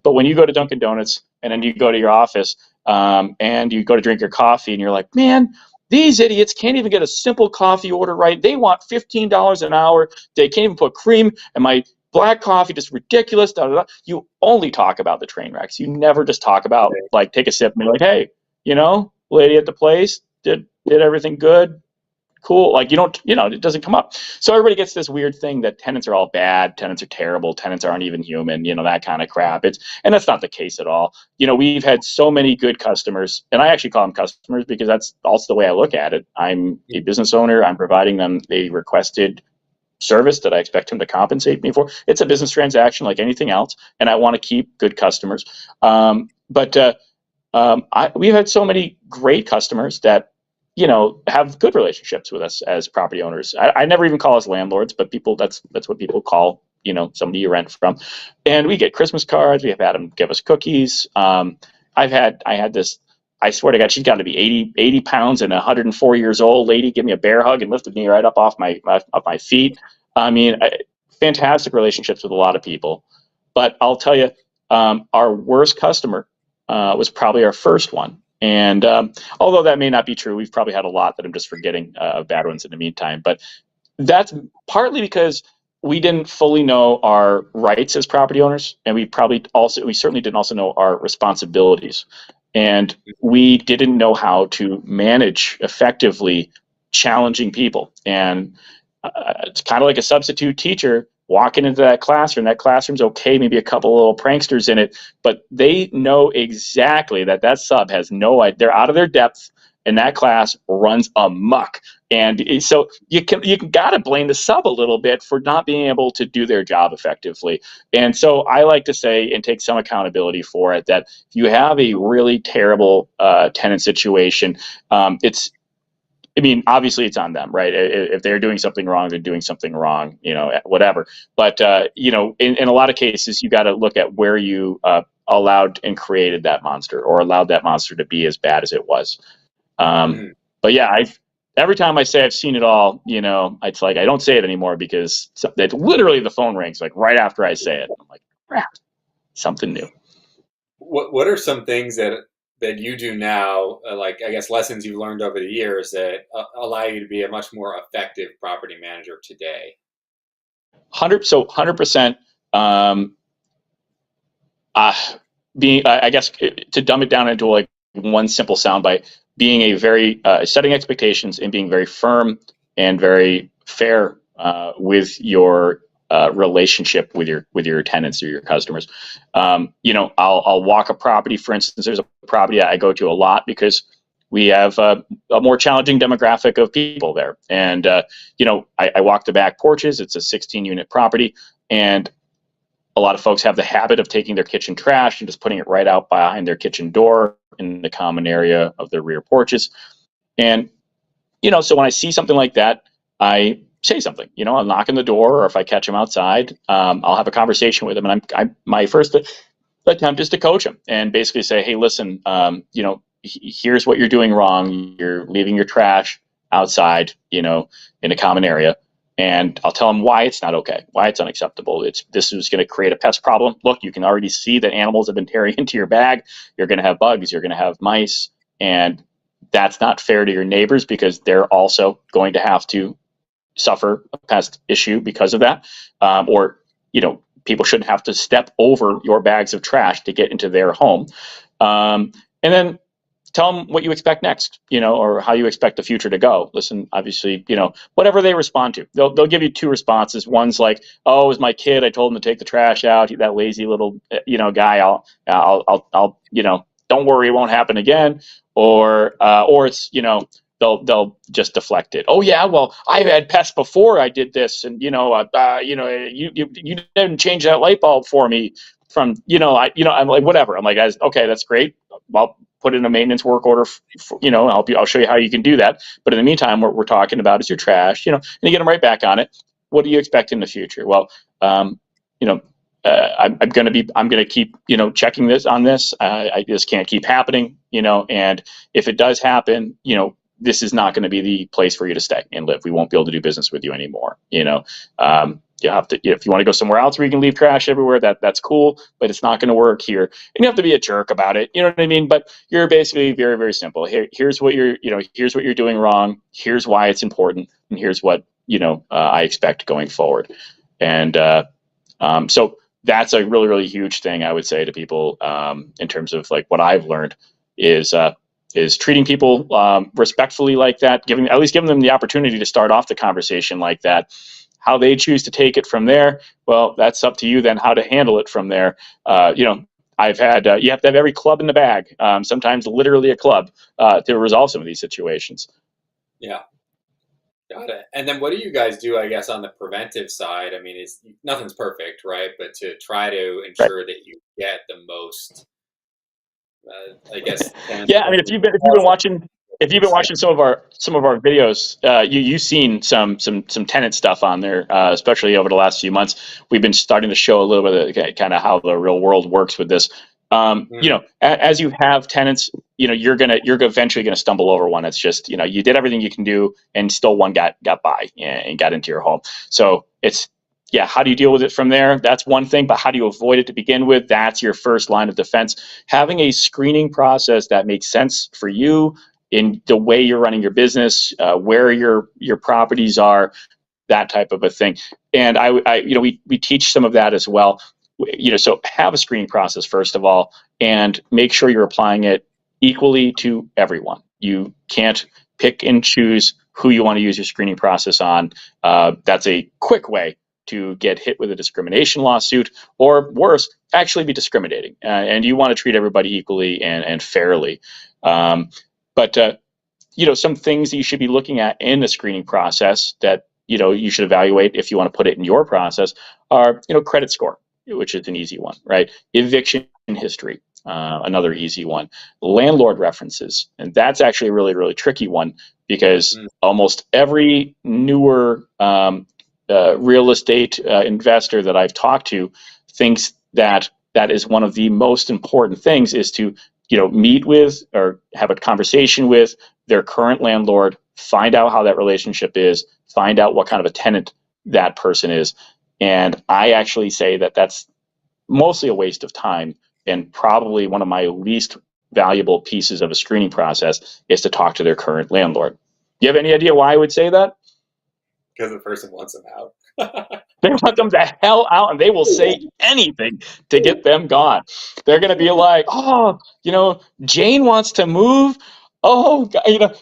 but when you go to Dunkin' Donuts and then you go to your office, and you go to drink your coffee and you're like, man, these idiots can't even get a simple coffee order right. They want $15 an hour. They can't even put cream in my black coffee, just ridiculous. Da, da, da. You only talk about the train wrecks. You never just talk about, like, take a sip and be like, hey, lady at the place did everything good, cool. Like, you don't, it doesn't come up. So everybody gets this weird thing that tenants are all bad, tenants are terrible, tenants aren't even human, that kind of crap. And that's not the case at all. We've had so many good customers, and I actually call them customers because that's also the way I look at it. I'm a business owner. I'm providing them a requested service that I expect them to compensate me for. It's a business transaction like anything else, and I want to keep good customers. We've had so many great customers that, have good relationships with us as property owners. I never even call us landlords, but that's what people call, somebody you rent from. And we get Christmas cards. We have had them give us cookies. I had this, I swear to God, she's got to be 80 pounds and 104 years old lady give me a bear hug and lifted me right up off my feet. I mean, fantastic relationships with a lot of people. But I'll tell you, our worst customer was probably our first one. And although that may not be true, we've probably had a lot that I'm just forgetting of bad ones in the meantime. But that's partly because we didn't fully know our rights as property owners, and we certainly didn't also know our responsibilities. And we didn't know how to manage effectively challenging people. And it's kind of like a substitute teacher walking into that classroom. That classroom's okay, maybe a couple of little pranksters in it, but they know exactly that sub has no idea. They're out of their depth, and that class runs amok. And so you gotta blame the sub a little bit for not being able to do their job effectively. And so I like to say, and take some accountability for it, that if you have a really terrible tenant situation, obviously it's on them, right? If they're doing something wrong, they're doing something wrong, whatever. But, in a lot of cases, you got to look at where you allowed and created that monster, or allowed that monster to be as bad as it was. But yeah, every time I say I've seen it all, it's like I don't say it anymore because literally the phone rings like right after I say it. I'm like, crap, something new. What are some things that you do now, like, I guess, lessons you've learned over the years that allow you to be a much more effective property manager today? 100%. I guess, to dumb it down into like one simple soundbite, being a very setting expectations and being very firm and very fair with your relationship with your tenants or your customers. I'll walk a property. For instance, there's a property I go to a lot because we have a more challenging demographic of people there. And I walk the back porches. It's a 16-unit property, and a lot of folks have the habit of taking their kitchen trash and just putting it right out behind their kitchen door in the common area of their rear porches. And so when I see something like that, I say something. I'll knock on the door, or if I catch them outside, I'll have a conversation with them. And my first attempt is to coach them and basically say, hey, listen, here's what you're doing wrong. You're leaving your trash outside, in a common area. And I'll tell them why it's not okay, why it's unacceptable. This is going to create a pest problem. Look, you can already see that animals have been tearing into your bag. You're going to have bugs. You're going to have mice. And that's not fair to your neighbors because they're also going to have to suffer a pest issue because of that. Or people shouldn't have to step over your bags of trash to get into their home. And then tell them what you expect next, or how you expect the future to go. Listen, obviously, whatever they respond to, they'll give you two responses. One's like, oh, it was my kid. I told him to take the trash out. That lazy little, guy. I'll, don't worry, it won't happen again. Or it's, they'll just deflect it. Oh yeah, well, I've had pests before I did this, and you didn't change that light bulb for me. I'm like, whatever. I'm like, guys, okay, that's great. Well, put in a maintenance work order. I'll show you how you can do that. But in the meantime, what we're talking about is your trash. And you get them right back on it. What do you expect in the future? Well, I'm going to keep, checking this on this. I just can't keep happening, and if it does happen, this is not going to be the place for you to stay and live. We won't be able to do business with you anymore. You have to, if you want to go somewhere else where you can leave trash everywhere, that's cool, but it's not going to work here. And you have to be a jerk about it. You know what I mean? But you're basically very, very simple. Here's what here's what you're doing wrong. Here's why it's important. And here's what, I expect going forward. And so that's a really, really huge thing I would say to people in terms of like what I've learned is treating people respectfully like that, at least giving them the opportunity to start off the conversation like that. How they choose to take it from there, well, that's up to you then how to handle it from there. I've had, you have to have every club in the bag, sometimes literally a club, to resolve some of these situations. Yeah. Got it. And then what do you guys do, I guess, on the preventive side? I mean, nothing's perfect, right? But to try to ensure that you get the most, I guess. Yeah, I mean, if you've been watching some of our videos, you've seen some tenant stuff on there, especially over the last few months. We've been starting to show a little bit of kind of how the real world works with this. As you have tenants, you're eventually gonna stumble over one. It's just, you did everything you can do, and still one got by and got into your home. So it's, yeah, how do you deal with it from there? That's one thing, but how do you avoid it to begin with? That's your first line of defense. Having a screening process that makes sense for you in the way you're running your business, where your properties are, that type of a thing. And we teach some of that as well. So have a screening process first of all, and make sure you're applying it equally to everyone. You can't pick and choose who you want to use your screening process on. That's a quick way to get hit with a discrimination lawsuit, or worse, actually be discriminating. And you want to treat everybody equally and fairly. But some things that you should be looking at in the screening process that you should evaluate if you want to put it in your process are credit score, which is an easy one, right? Eviction history, another easy one. Landlord references, and that's actually a really, really tricky one because almost every newer real estate investor that I've talked to thinks that is one of the most important things, is to meet with or have a conversation with their current landlord, find out how that relationship is, find out what kind of a tenant that person is. And I actually say that that's mostly a waste of time, and probably one of my least valuable pieces of a screening process is to talk to their current landlord. Do you have any idea why I would say that? Because the person wants them out. They want them the hell out, and they will say anything to get them gone. They're going to be like, oh, Jane wants to move. Oh,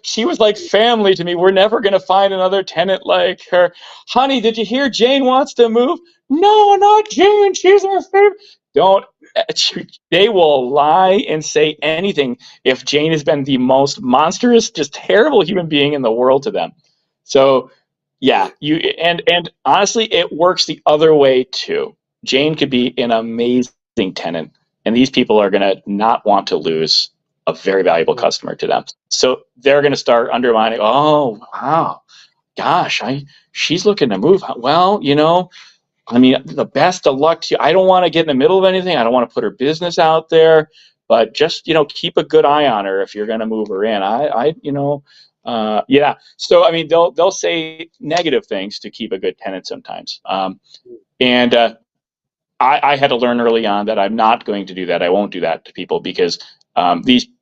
she was like family to me. We're never going to find another tenant like her. Honey, did you hear Jane wants to move? No, not Jane. She's our favorite. They will lie and say anything if Jane has been the most monstrous, just terrible human being in the world to them. So, yeah, and honestly, it works the other way too. Jane could be an amazing tenant, and these people are going to not want to lose a very valuable customer to them. So they're going to start undermining. Oh, wow, gosh, she's looking to move. Well, I mean, the best of luck to you. I don't want to get in the middle of anything. I don't want to put her business out there, but just keep a good eye on her if you're going to move her in. Yeah. So I mean, they'll say negative things to keep a good tenant sometimes. And I had to learn early on that I'm not going to do that. I won't do that to people because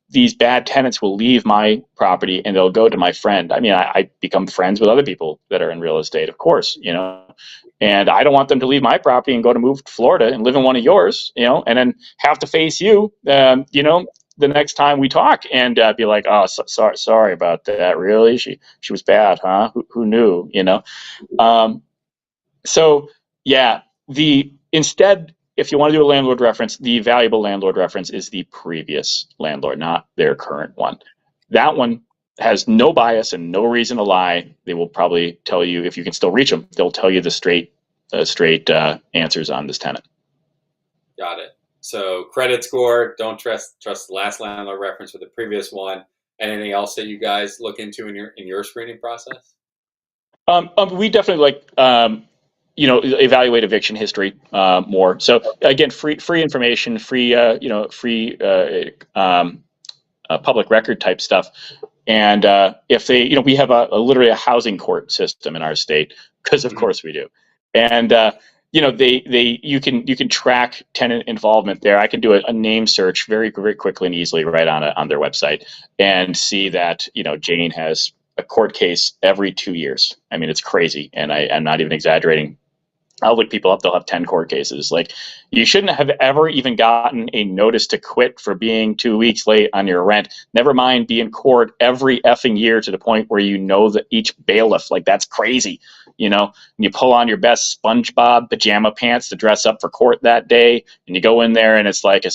these bad tenants will leave my property and they'll go to my friend. I mean, I become friends with other people that are in real estate, of course, and I don't want them to leave my property and go to move to Florida and live in one of yours, and then have to face you, the next time we talk and be like, oh, sorry about that. Really? She was bad, huh? Who knew, So yeah, instead, if you want to do a landlord reference, the valuable landlord reference is the previous landlord, not their current one. That one has no bias and no reason to lie. They will probably tell you, if you can still reach them, they'll tell you the straight answers on this tenant. Got it. So credit score, don't trust the last landlord reference with the previous one. Anything else that you guys look into in your screening process? We definitely evaluate eviction history more. So again, free information, free public record type stuff. And if they, we have literally a housing court system in our state, because of course we do. And you can track tenant involvement there. I can do a name search very, very quickly and easily right on their website and see that Jane has a court case every 2 years. I mean, it's crazy, and I'm not even exaggerating. I'll look people up, they'll have 10 court cases. Like, you shouldn't have ever even gotten a notice to quit for being 2 weeks late on your rent. Never mind be in court every effing year to the point where that each bailiff, like, that's crazy. And you pull on your best SpongeBob pajama pants to dress up for court that day, and you go in there and it's like a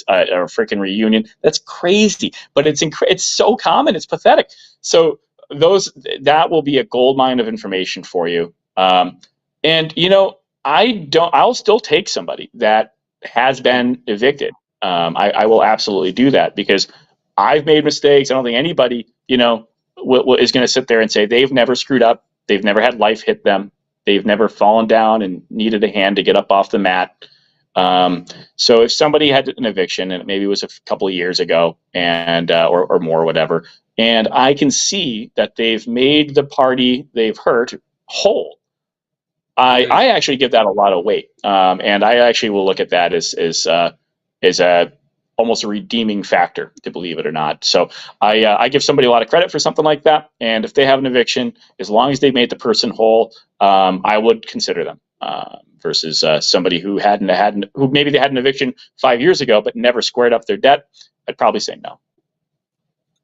freaking reunion. That's crazy, but it's so common, it's pathetic. So that will be a gold mine of information for you. And I'll still take somebody that has been evicted. I will absolutely do that, because I've made mistakes. I don't think anybody, is going to sit there and say they've never screwed up. They've never had life hit them. They've never fallen down and needed a hand to get up off the mat. So if somebody had an eviction, and maybe it was a couple of years ago, and or more, whatever, and I can see that they've made the party they've hurt whole, I actually give that a lot of weight, and I actually will look at that as a almost a redeeming factor, to believe it or not. So I give somebody a lot of credit for something like that, and if they have an eviction, as long as they made the person whole, I would consider them, versus somebody who maybe they had an eviction 5 years ago but never squared up their debt. I'd probably say no.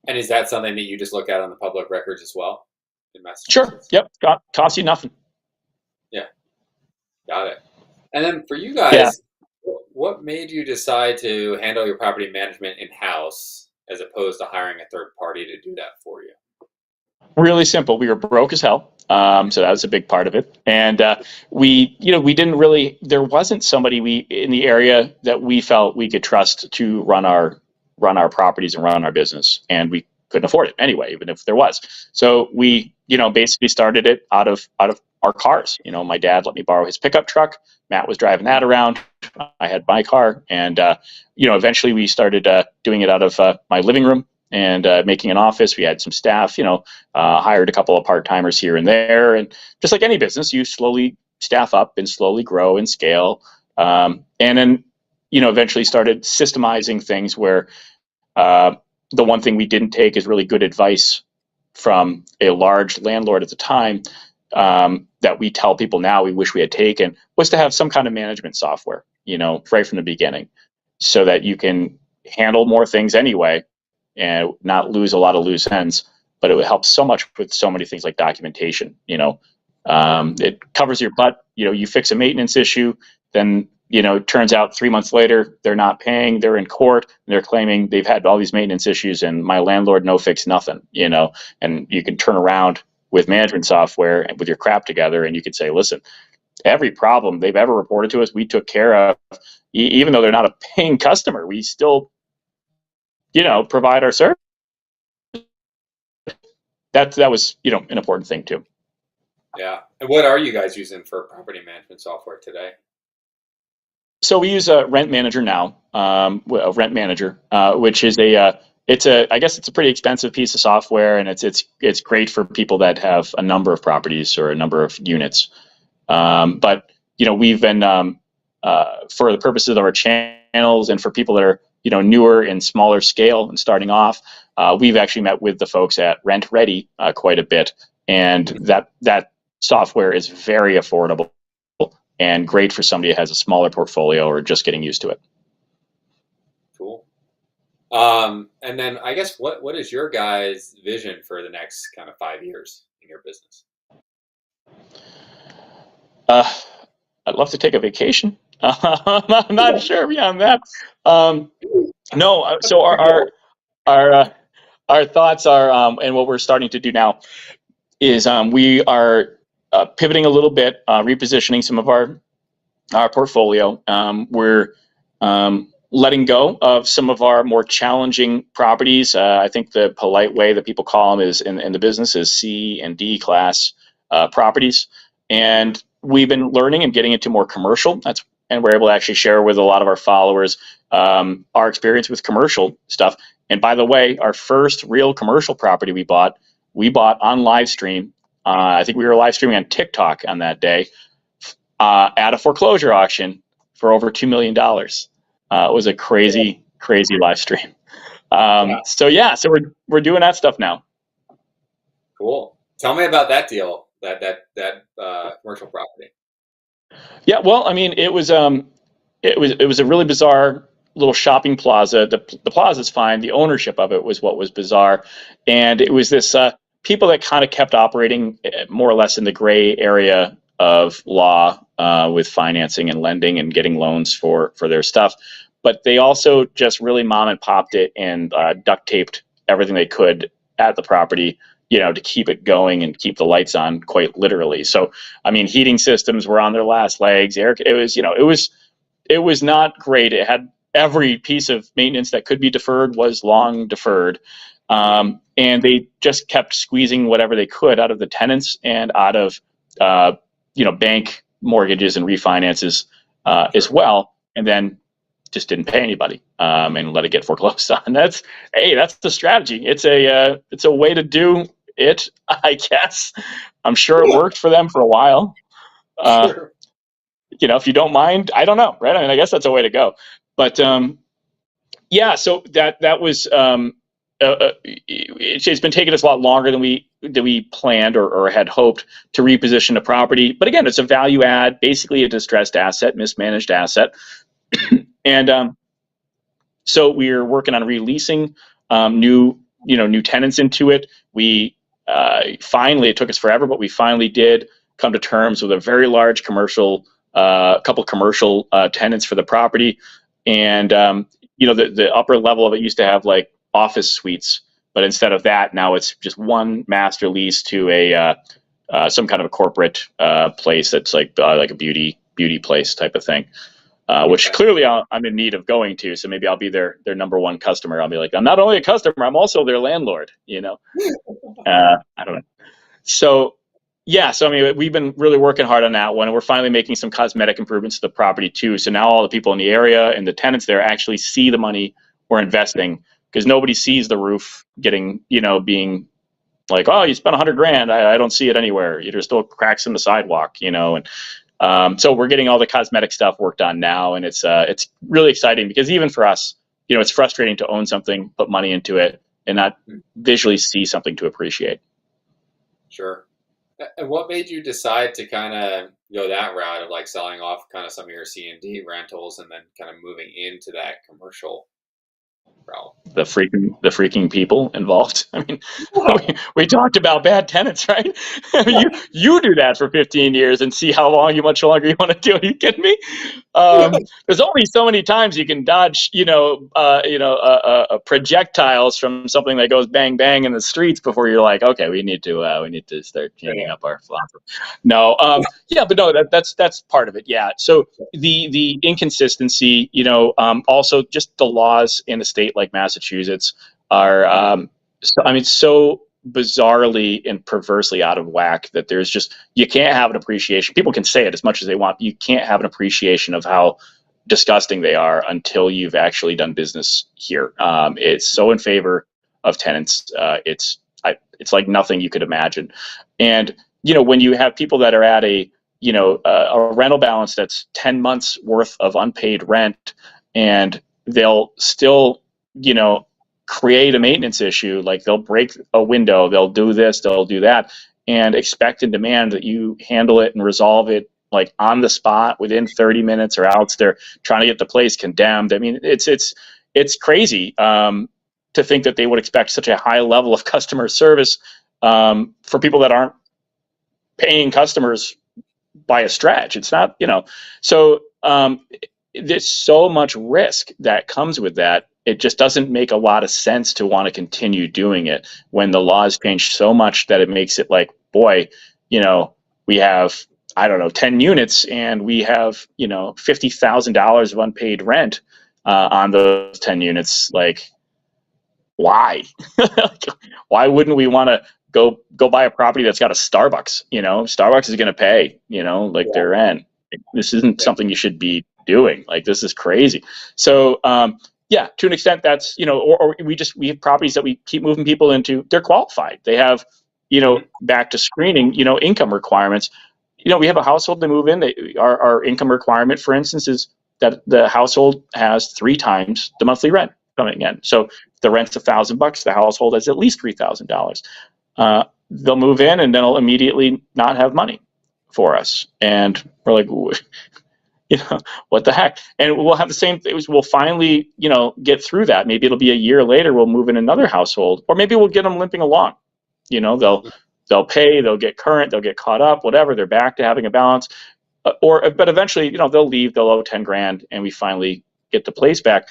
And is that something that you just look at on the public records as well in Sure. Massachusetts? Yep. Costs you nothing. Yeah. Got it. And then for you guys, what made you decide to handle your property management in-house as opposed to hiring a third party to do that for you? Really simple. We were broke as hell. So that was a big part of it. And we didn't really, there wasn't somebody in the area that we felt we could trust to run our properties and run our business. And we couldn't afford it anyway, even if there was. So we, basically started it out of our cars. My dad let me borrow his pickup truck. Matt was driving that around. I had my car. And, eventually we started doing it out of my living room and making an office. We had some staff, hired a couple of part-timers here and there. And just like any business, you slowly staff up and slowly grow and scale. And then, eventually started systemizing things where the one thing we didn't take is really good advice from a large landlord at the time, that we tell people now we wish we had taken, was to have some kind of management software, right from the beginning, so that you can handle more things anyway and not lose a lot of loose ends. But it would help so much with so many things like documentation. It covers your butt. You fix a maintenance issue, then it turns out 3 months later they're not paying. They're in court and they're claiming they've had all these maintenance issues, and my landlord no fix nothing. And you can turn around with management software and with your crap together, and you could say, listen, every problem they've ever reported to us, we took care of. Even though they're not a paying customer, we still provide our service. That was an important thing too. Yeah. And what are you guys using for property management software today? So we use a Rent Manager now, a Rent Manager, which is I guess it's a pretty expensive piece of software, and it's great for people that have a number of properties or a number of units. But we've been for the purposes of our channels and for people that are newer and smaller scale and starting off, we've actually met with the folks at Rent Ready quite a bit, and that software is very affordable and great for somebody that has a smaller portfolio or just getting used to it. Cool. And then I guess what is your guys' vision for the next kind of 5 years in your business? I'd love to take a vacation. I'm not sure beyond that. No, so our thoughts are, and what we're starting to do now is we are pivoting a little bit, repositioning some of our portfolio. We're letting go of some of our more challenging properties. I think the polite way that people call them is in the business is C and D class properties. And we've been learning and getting into more commercial. And we're able to actually share with a lot of our followers our experience with commercial stuff. And by the way, our first real commercial property we bought on live stream. I think we were live streaming on TikTok on that day at a foreclosure auction for over $2 million. It was a crazy, crazy live stream. So yeah, so we're doing that stuff now. Cool. Tell me about that deal, that commercial property. Yeah, well, I mean, it was a really bizarre little shopping plaza. The plaza's fine. The ownership of it was what was bizarre, and it was this people that kind of kept operating more or less in the gray area of law with financing and lending and getting loans for their stuff. But they also just really mom and popped it and duct taped everything they could at the property, to keep it going and keep the lights on, quite literally. So, I mean, heating systems were on their last legs. It was not great. It had every piece of maintenance that could be deferred was long deferred. And they just kept squeezing whatever they could out of the tenants and out of, bank mortgages and refinances as well. And then just didn't pay anybody and let it get foreclosed on. That's the strategy. It's a way to do it, I guess. I'm sure it worked for them for a while. If you don't mind, I don't know, right? I mean, I guess that's a way to go. But yeah, so that was it's been taking us a lot longer than we planned or had hoped to reposition the property. But again, it's a value add, basically a distressed asset, mismanaged asset. And so we're working on releasing new tenants into it. We finally, it took us forever, but we finally did come to terms with a very large couple commercial tenants for the property. And the upper level of it used to have like office suites, but instead of that, now it's just one master lease to a some kind of a corporate place that's like a beauty place type of thing. Which clearly I'm in need of going to, so maybe I'll be their number one customer. I'll be like, I'm not only a customer, I'm also their landlord. I don't know. So yeah, so I mean, we've been really working hard on that one, and we're finally making some cosmetic improvements to the property too. So now all the people in the area and the tenants there actually see the money we're investing, because nobody sees the roof getting, being like, oh, you spent $100,000. I don't see it anywhere. There's still cracks in the sidewalk, and. So we're getting all the cosmetic stuff worked on now, and it's really exciting, because even for us, it's frustrating to own something, put money into it, and not visually see something to appreciate. Sure. And what made you decide to kind of go that route of like selling off kind of some of your C&D rentals and then kind of moving into that commercial realm? The freaking people involved. I mean, we talked about bad tenants, right? I mean, you do that for 15 years and see how much longer you want to do it. Are you kidding me? There's only so many times you can dodge, projectiles from something that goes bang bang in the streets before you're like, okay, we need to start changing up our philosophy. No, yeah, but no, that's part of it. Yeah. So the inconsistency, also just the laws in a state like Massachusetts are, so bizarrely and perversely out of whack that there's just, you can't have an appreciation. People can say it as much as they want, but you can't have an appreciation of how disgusting they are until you've actually done business here. It's so in favor of tenants. It's like nothing you could imagine. And, when you have people that are at a rental balance that's 10 months worth of unpaid rent, and they'll still, create a maintenance issue, like they'll break a window, they'll do this, they'll do that, and expect and demand that you handle it and resolve it like on the spot within 30 minutes, or else they're trying to get the place condemned. I mean, it's crazy to think that they would expect such a high level of customer service for people that aren't paying customers by a stretch. It's not, so there's so much risk that comes with that. It just doesn't make a lot of sense to want to continue doing it when the laws change so much that it makes it like, boy, we have, I don't know, 10 units and we have, $50,000 of unpaid rent on those 10 units. Like, why? Why wouldn't we want to go buy a property that's got a Starbucks? Starbucks is going to pay, their rent. This isn't something you should be doing. Like, this is crazy. So, yeah, to an extent, that's, or we have properties that we keep moving people into. They're qualified. They have, back to screening, income requirements. We have a household to move in. Our income requirement, for instance, is that the household has 3 times the monthly rent coming in. So if the rent's $1,000, the household has at least $3,000. They'll move in and then they'll immediately not have money for us, and we're like, what the heck? And we'll have the same things. We'll finally, get through that. Maybe it'll be a year later. We'll move in another household, or maybe we'll get them limping along. They'll pay, they'll get current, they'll get caught up, whatever. They're back to having a balance, but eventually, they'll leave. They'll owe 10 grand, and we finally get the place back.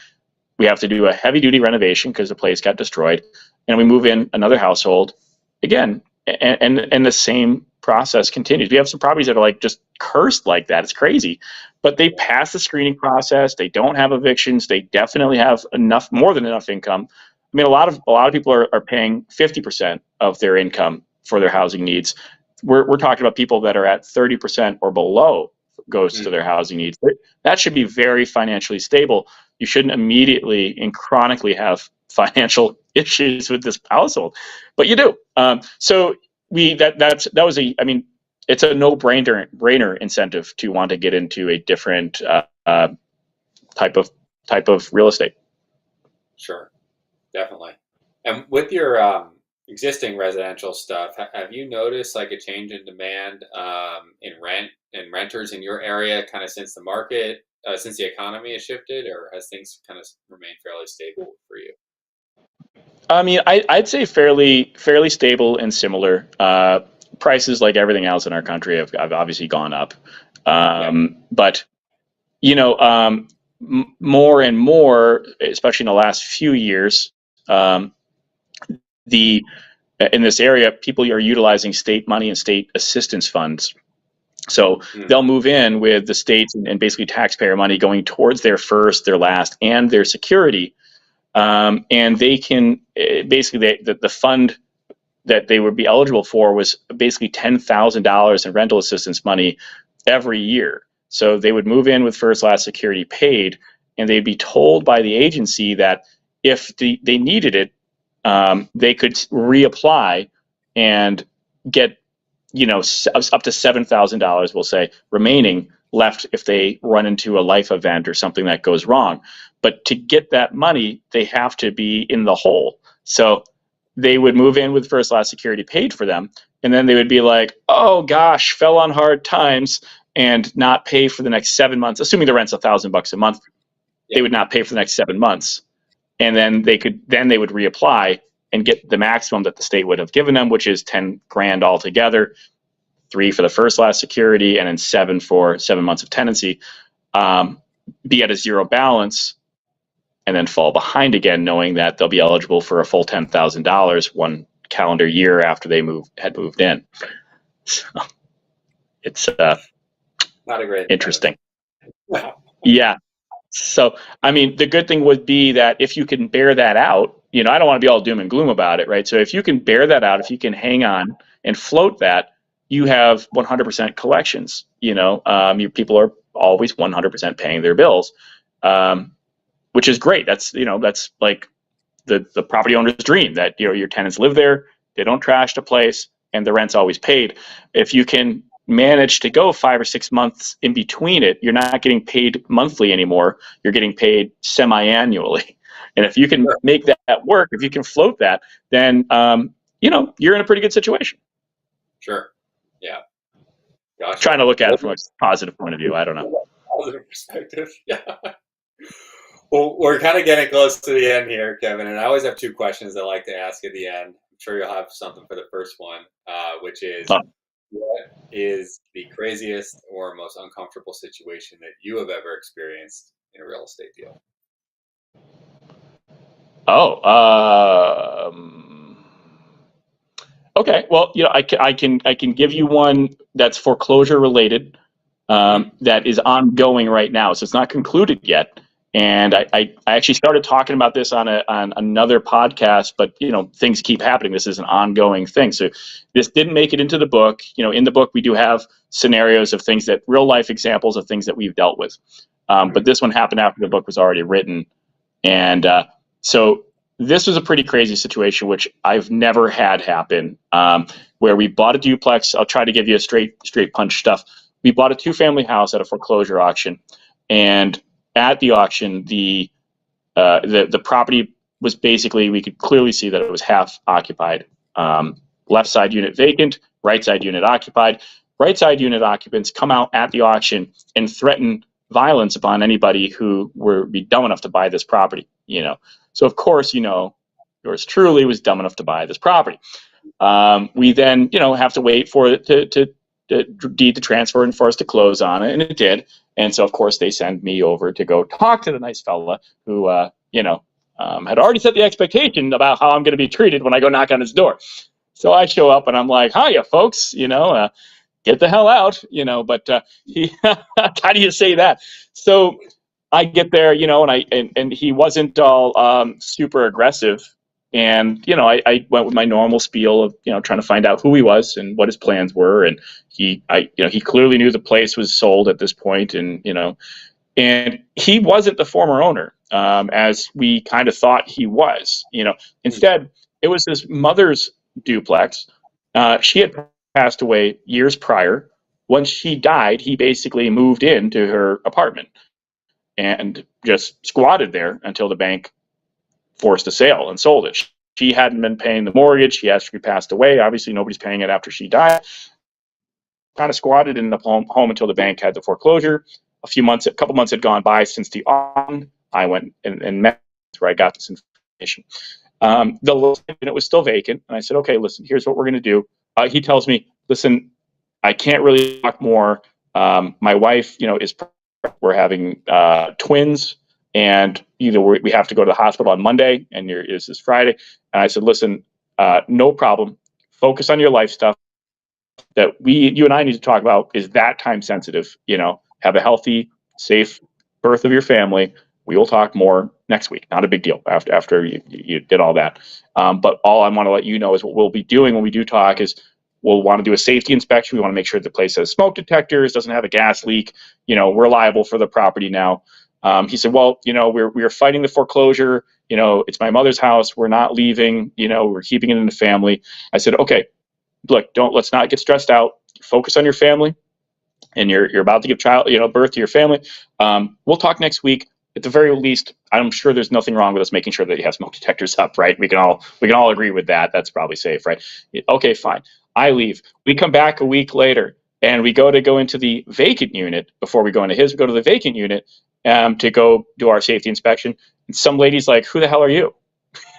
We have to do a heavy duty renovation because the place got destroyed, and we move in another household again, and the same process continues. We have some properties that are like just cursed like that. It's crazy, but they pass the screening process. They don't have evictions. They definitely have more than enough income. I mean, a lot of people are paying 50% of their income for their housing needs. We're talking about people that are at 30% or below goes to their housing needs. That should be very financially stable. You shouldn't immediately and chronically have financial issues with this household, but you do. So it's a no-brainer incentive to want to get into a different type of real estate. Sure, definitely. And with your existing residential stuff, have you noticed like a change in demand in renters in your area, kind of since the economy has shifted, or has things kind of remained fairly stable for you? I mean, I'd say fairly stable and similar. Prices, like everything else in our country, have obviously gone up. But more and more, especially in the last few years, in this area, people are utilizing state money and state assistance funds. So they'll move in with the states and basically taxpayer money going towards their first, their last, and their security. And they can basically the fund that they would be eligible for was basically $10,000 in rental assistance money every year. So they would move in with first, last, security paid, and they'd be told by the agency that if they needed it, they could reapply and get up to $7,000, we'll say, remaining left if they run into a life event or something that goes wrong. But to get that money, they have to be in the hole. So they would move in with first, last, security paid for them, and then they would be like, oh gosh, fell on hard times, and not pay for the next 7 months, assuming the rent's $1,000 a month. They would not pay for the next 7 months, and then they would reapply and get the maximum that the state would have given them, which is 10 grand altogether, 3 for the first, last, security, and then 7 for 7 months of tenancy. Be at a zero balance, and then fall behind again, knowing that they'll be eligible for a full $10,000 one calendar year after they had moved in. So it's not a great interesting. Yeah. So, I mean, the good thing would be that if you can bear that out, I don't want to be all doom and gloom about it, right? So if you can bear that out, if you can hang on and float that, you have 100% collections. Your people are always 100% paying their bills, which is great. That's like the property owner's dream, that your tenants live there, they don't trash the place, and the rent's always paid. If you can manage to go 5 or 6 months in between it, you're not getting paid monthly anymore. You're getting paid semi-annually. And if you can make that work, if you can float that, then you're in a pretty good situation. Sure. Yeah. Gotcha. Trying to look at it from a positive point of view. I don't know. Positive perspective. Yeah. Well, we're kind of getting close to the end here, Kevin, and I always have 2 questions I like to ask at the end. I'm sure you'll have something for the first one, which is, what is the craziest or most uncomfortable situation that you have ever experienced in a real estate deal? Okay. Well, I can give you one that's foreclosure related, that is ongoing right now. So it's not concluded yet. And I actually started talking about this on another podcast, but things keep happening. This is an ongoing thing. So this didn't make it into the book. In the book we do have scenarios of things, that real life examples of things that we've dealt with. But this one happened after the book was already written. And so this was a pretty crazy situation, which I've never had happen, where we bought a duplex. I'll try to give you a straight punch stuff. We bought a 2-family house at a foreclosure auction, and at the auction, the property was basically, we could clearly see that it was half occupied. Left side unit vacant, right side unit occupied. Right side unit occupants come out at the auction and threaten violence upon anybody who would be dumb enough to buy this property. So of course, yours truly was dumb enough to buy this property. We then, have to wait for it to deed to transfer and for us to close on it, and it did. And so, of course, they send me over to go talk to the nice fella who, had already set the expectation about how I'm going to be treated when I go knock on his door. So I show up and I'm like, "Hiya, folks, get the hell out," But how do you say that? So I get there, and he wasn't all super aggressive. And, I went with my normal spiel of, trying to find out who he was and what his plans were. And he clearly knew the place was sold at this point. And, and he wasn't the former owner, as we kind of thought he was. Instead, it was his mother's duplex. She had passed away years prior. Once she died, he basically moved into her apartment and just squatted there until the bank forced a sale and sold it. She hadn't been paying the mortgage. She actually passed away. Obviously, nobody's paying it after she died. Kind of squatted in the home until the bank had the foreclosure. A couple months had gone by since the auction. I went and met where I got this information. The unit was still vacant, and I said, "Okay, listen, here's what we're going to do." He tells me, "Listen, I can't really talk more. My wife, we're having twins, and either we have to go to the hospital on Monday, and this is Friday." And I said, "Listen, no problem. Focus on your life stuff. That you and I need to talk about is that time sensitive. Have a healthy, safe birth of your family. We will talk more next week. Not a big deal after you did all that. But all I want to let you know is what we'll be doing when we do talk is we'll want to do a safety inspection. We want to make sure the place has smoke detectors, doesn't have a gas leak. We're liable for the property now." He said, "Well, we're fighting the foreclosure. It's my mother's house. We're not leaving. We're keeping it in the family." I said, "Okay, look, let's not get stressed out. Focus on your family, and you're about to give birth to your family. We'll talk next week. At the very least, I'm sure there's nothing wrong with us making sure that you have smoke detectors up, right? We can all agree with that. That's probably safe, right?" Okay, fine. I leave. We come back a week later, and we go into the vacant unit before we go into his. We go to the vacant unit to go do our safety inspection. And some lady's like, "Who the hell are you?"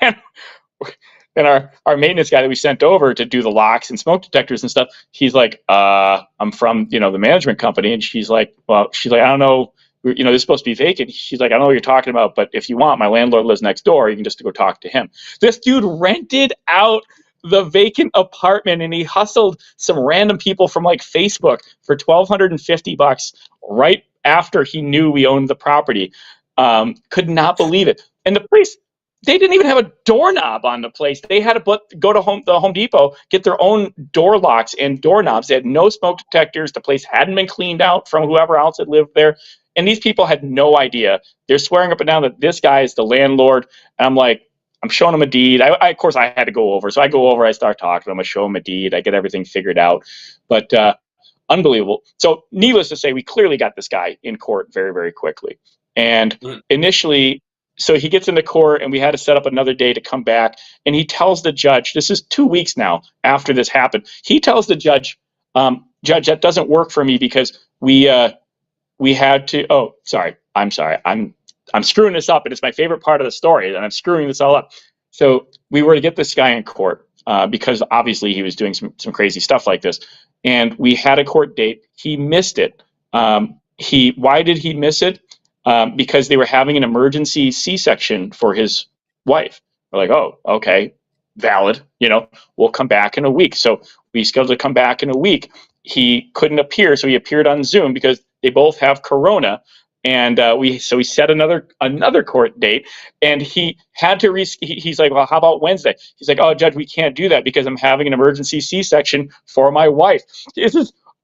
And our maintenance guy that we sent over to do the locks and smoke detectors and stuff, he's like, "I'm from the management company." And she's like, "I don't know. This is supposed to be vacant." She's like, "I don't know what you're talking about, but if you want, my landlord lives next door. You can just go talk to him." This dude rented out the vacant apartment, and he hustled some random people from like Facebook for $1,250 right after he knew we owned the property. Could not believe it. And the place, they didn't even have a doorknob on the place. They had to go to the Home Depot, get their own door locks and doorknobs. They had no smoke detectors. The place hadn't been cleaned out from whoever else had lived there. And these people had no idea. They're swearing up and down that this guy is the landlord. And I'm like, I'm showing him a deed. Of course, I had to go over. So I go over, I start talking to him, I show him a deed, I get everything figured out. But unbelievable. So needless to say, we clearly got this guy in court very, very quickly. And initially, so he gets into court, and we had to set up another day to come back. And he tells the judge, this is 2 weeks now after this happened. He tells the judge, "Judge, that doesn't work for me because we had to." Oh, sorry. I'm sorry. I'm screwing this up, and it's my favorite part of the story, and I'm screwing this all up. So we were to get this guy in court because obviously he was doing some crazy stuff like this, and we had a court date. He missed it. Why did he miss it? Because they were having an emergency C-section for his wife. We're like, "Oh, okay, valid. We'll come back in a week." So we scheduled to come back in a week. He couldn't appear, so he appeared on Zoom because they both have corona. And we set another court date, and he had to he's like, "Well, how about Wednesday?" He's like, "Oh, Judge, we can't do that because I'm having an emergency C-section for my wife."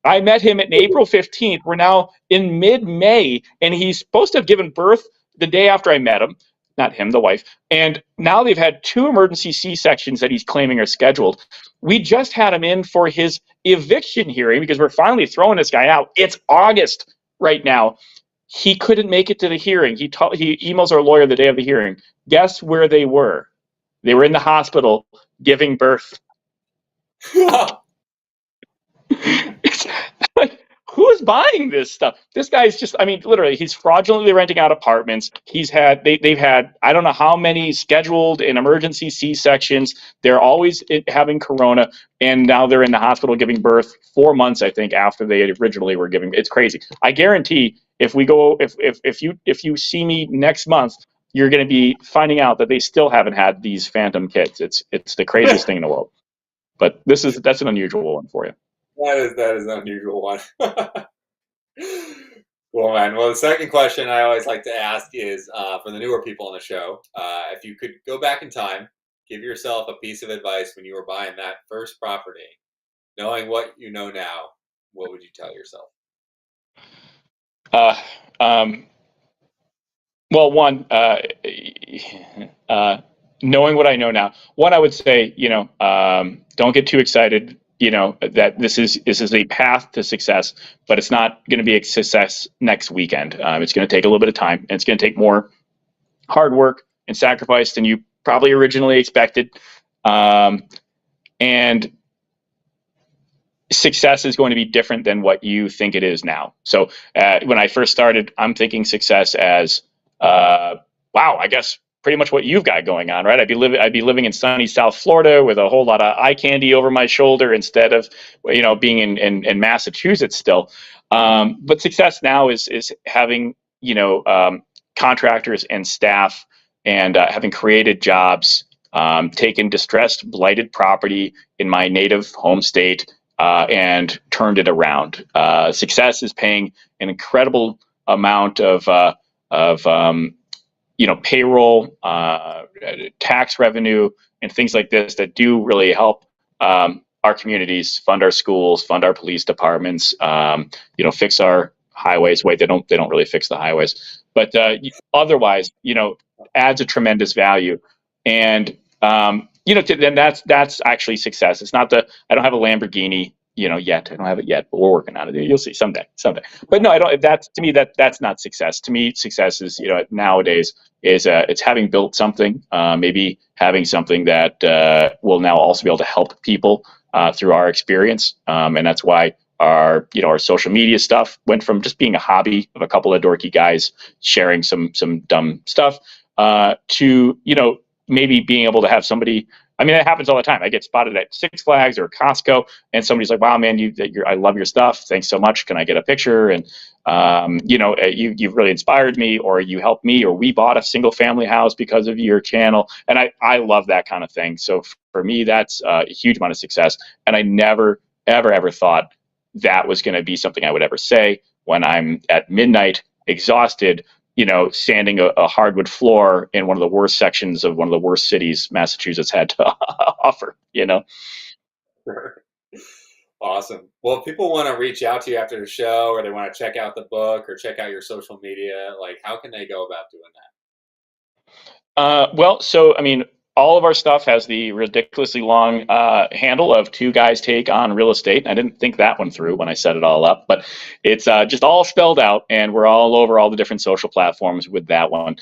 I met him on April 15th. We're now in mid-May, and he's supposed to have given birth the day after I met him. not him, the wife. And now they've had 2 emergency C-sections that he's claiming are scheduled. We just had him in for his eviction hearing because we're finally throwing this guy out. It's August right now. He couldn't make it to the hearing. He emails our lawyer the day of the hearing. Guess where they were? They were in the hospital giving birth. It's like, who's buying this stuff? This guy's just, I mean, literally, he's fraudulently renting out apartments. They've had, I don't know how many scheduled and emergency C-sections. They're always having corona, and now they're in the hospital giving birth 4 months, I think, after they originally were giving. It's crazy. I guarantee if you see me next month, you're going to be finding out that they still haven't had these phantom kids. It's the craziest thing in the world. But that's an unusual one for you. That is an unusual one. Cool, man. Well, the second question I always like to ask is for the newer people on the show. If you could go back in time, give yourself a piece of advice when you were buying that first property, knowing what you know now, what would you tell yourself? Well, one, knowing what I know now, one, I would say, don't get too excited. That this is a path to success, but it's not going to be a success next weekend. It's going to take a little bit of time, and it's going to take more hard work and sacrifice than you probably originally expected. And success is going to be different than what you think it is now. So when I first started, I'm thinking success as, wow, I guess pretty much what you've got going on, right? I'd be living in sunny South Florida with a whole lot of eye candy over my shoulder instead of, being in Massachusetts still. But success now is having, contractors and staff and having created jobs, taken distressed, blighted property in my native home state and turned it around. Success is paying an incredible amount of payroll, tax revenue, and things like this that do really help our communities, fund our schools, fund our police departments, fix our highways. Wait, they don't really fix the highways, but otherwise, adds a tremendous value. And then that's actually success. It's not I don't have a Lamborghini, yet. I don't have it yet, but we're working on it. You'll see someday. But no, I don't. To me, that's not success. To me, success is, nowadays is it's having built something, maybe having something that will now also be able to help people through our experience, and that's why our social media stuff went from just being a hobby of a couple of dorky guys sharing some dumb stuff to maybe being able to have somebody. I mean, that happens all the time. I get spotted at Six Flags or Costco, and somebody's like, "Wow, man, I love your stuff. Thanks so much. Can I get a picture?" And you've really inspired me, or you helped me, or we bought a single family house because of your channel. And I love that kind of thing. So for me, that's a huge amount of success. And I never, ever thought that was going to be something I would ever say when I'm at midnight, exhausted, sanding a hardwood floor in one of the worst sections of one of the worst cities Massachusetts had to offer, Sure. Awesome. Well, if people want to reach out to you after the show, or they want to check out the book or check out your social media, how can they go about doing that? So, I mean, all of our stuff has the ridiculously long handle of Two Guys Take on Real Estate. I didn't think that one through when I set it all up, but it's just all spelled out, and we're all over all the different social platforms with that one.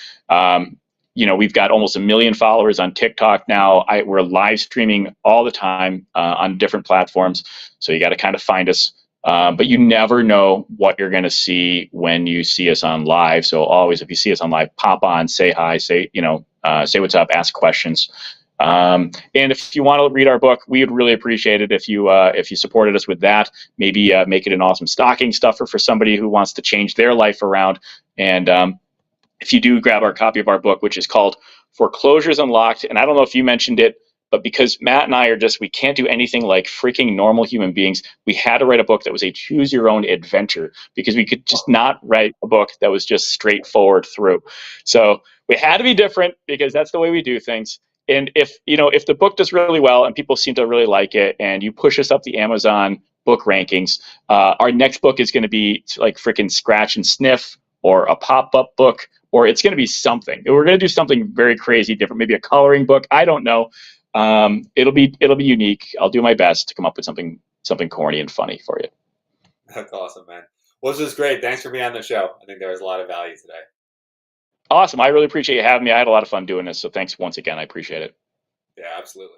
We've got almost 1 million followers on TikTok now. We're live streaming all the time on different platforms, so you got to kind of find us. But you never know what you're going to see when you see us on live. So always, if you see us on live, pop on, say hi, say what's up, ask questions. And if you want to read our book, we would really appreciate it if you supported us with that. Maybe make it an awesome stocking stuffer for somebody who wants to change their life around. And if you do grab our copy of our book, which is called Foreclosures Unlocked, and I don't know if you mentioned it, but because Matt and I we can't do anything like freaking normal human beings, we had to write a book that was a choose your own adventure, because we could just not write a book that was just straightforward through. So we had to be different, because that's the way we do things. And if the book does really well and people seem to really like it, and you push us up the Amazon book rankings, our next book is going to be like freaking Scratch and Sniff, or a pop-up book, or it's going to be something. We're going to do something very crazy different, maybe a coloring book. I don't know. It'll be unique. I'll do my best to come up with something corny and funny for you. That's awesome, man. Well, this was great. Thanks for being on the show. I think there was a lot of value today. Awesome. I really appreciate you having me. I had a lot of fun doing this. So thanks once again. I appreciate it. Yeah, absolutely.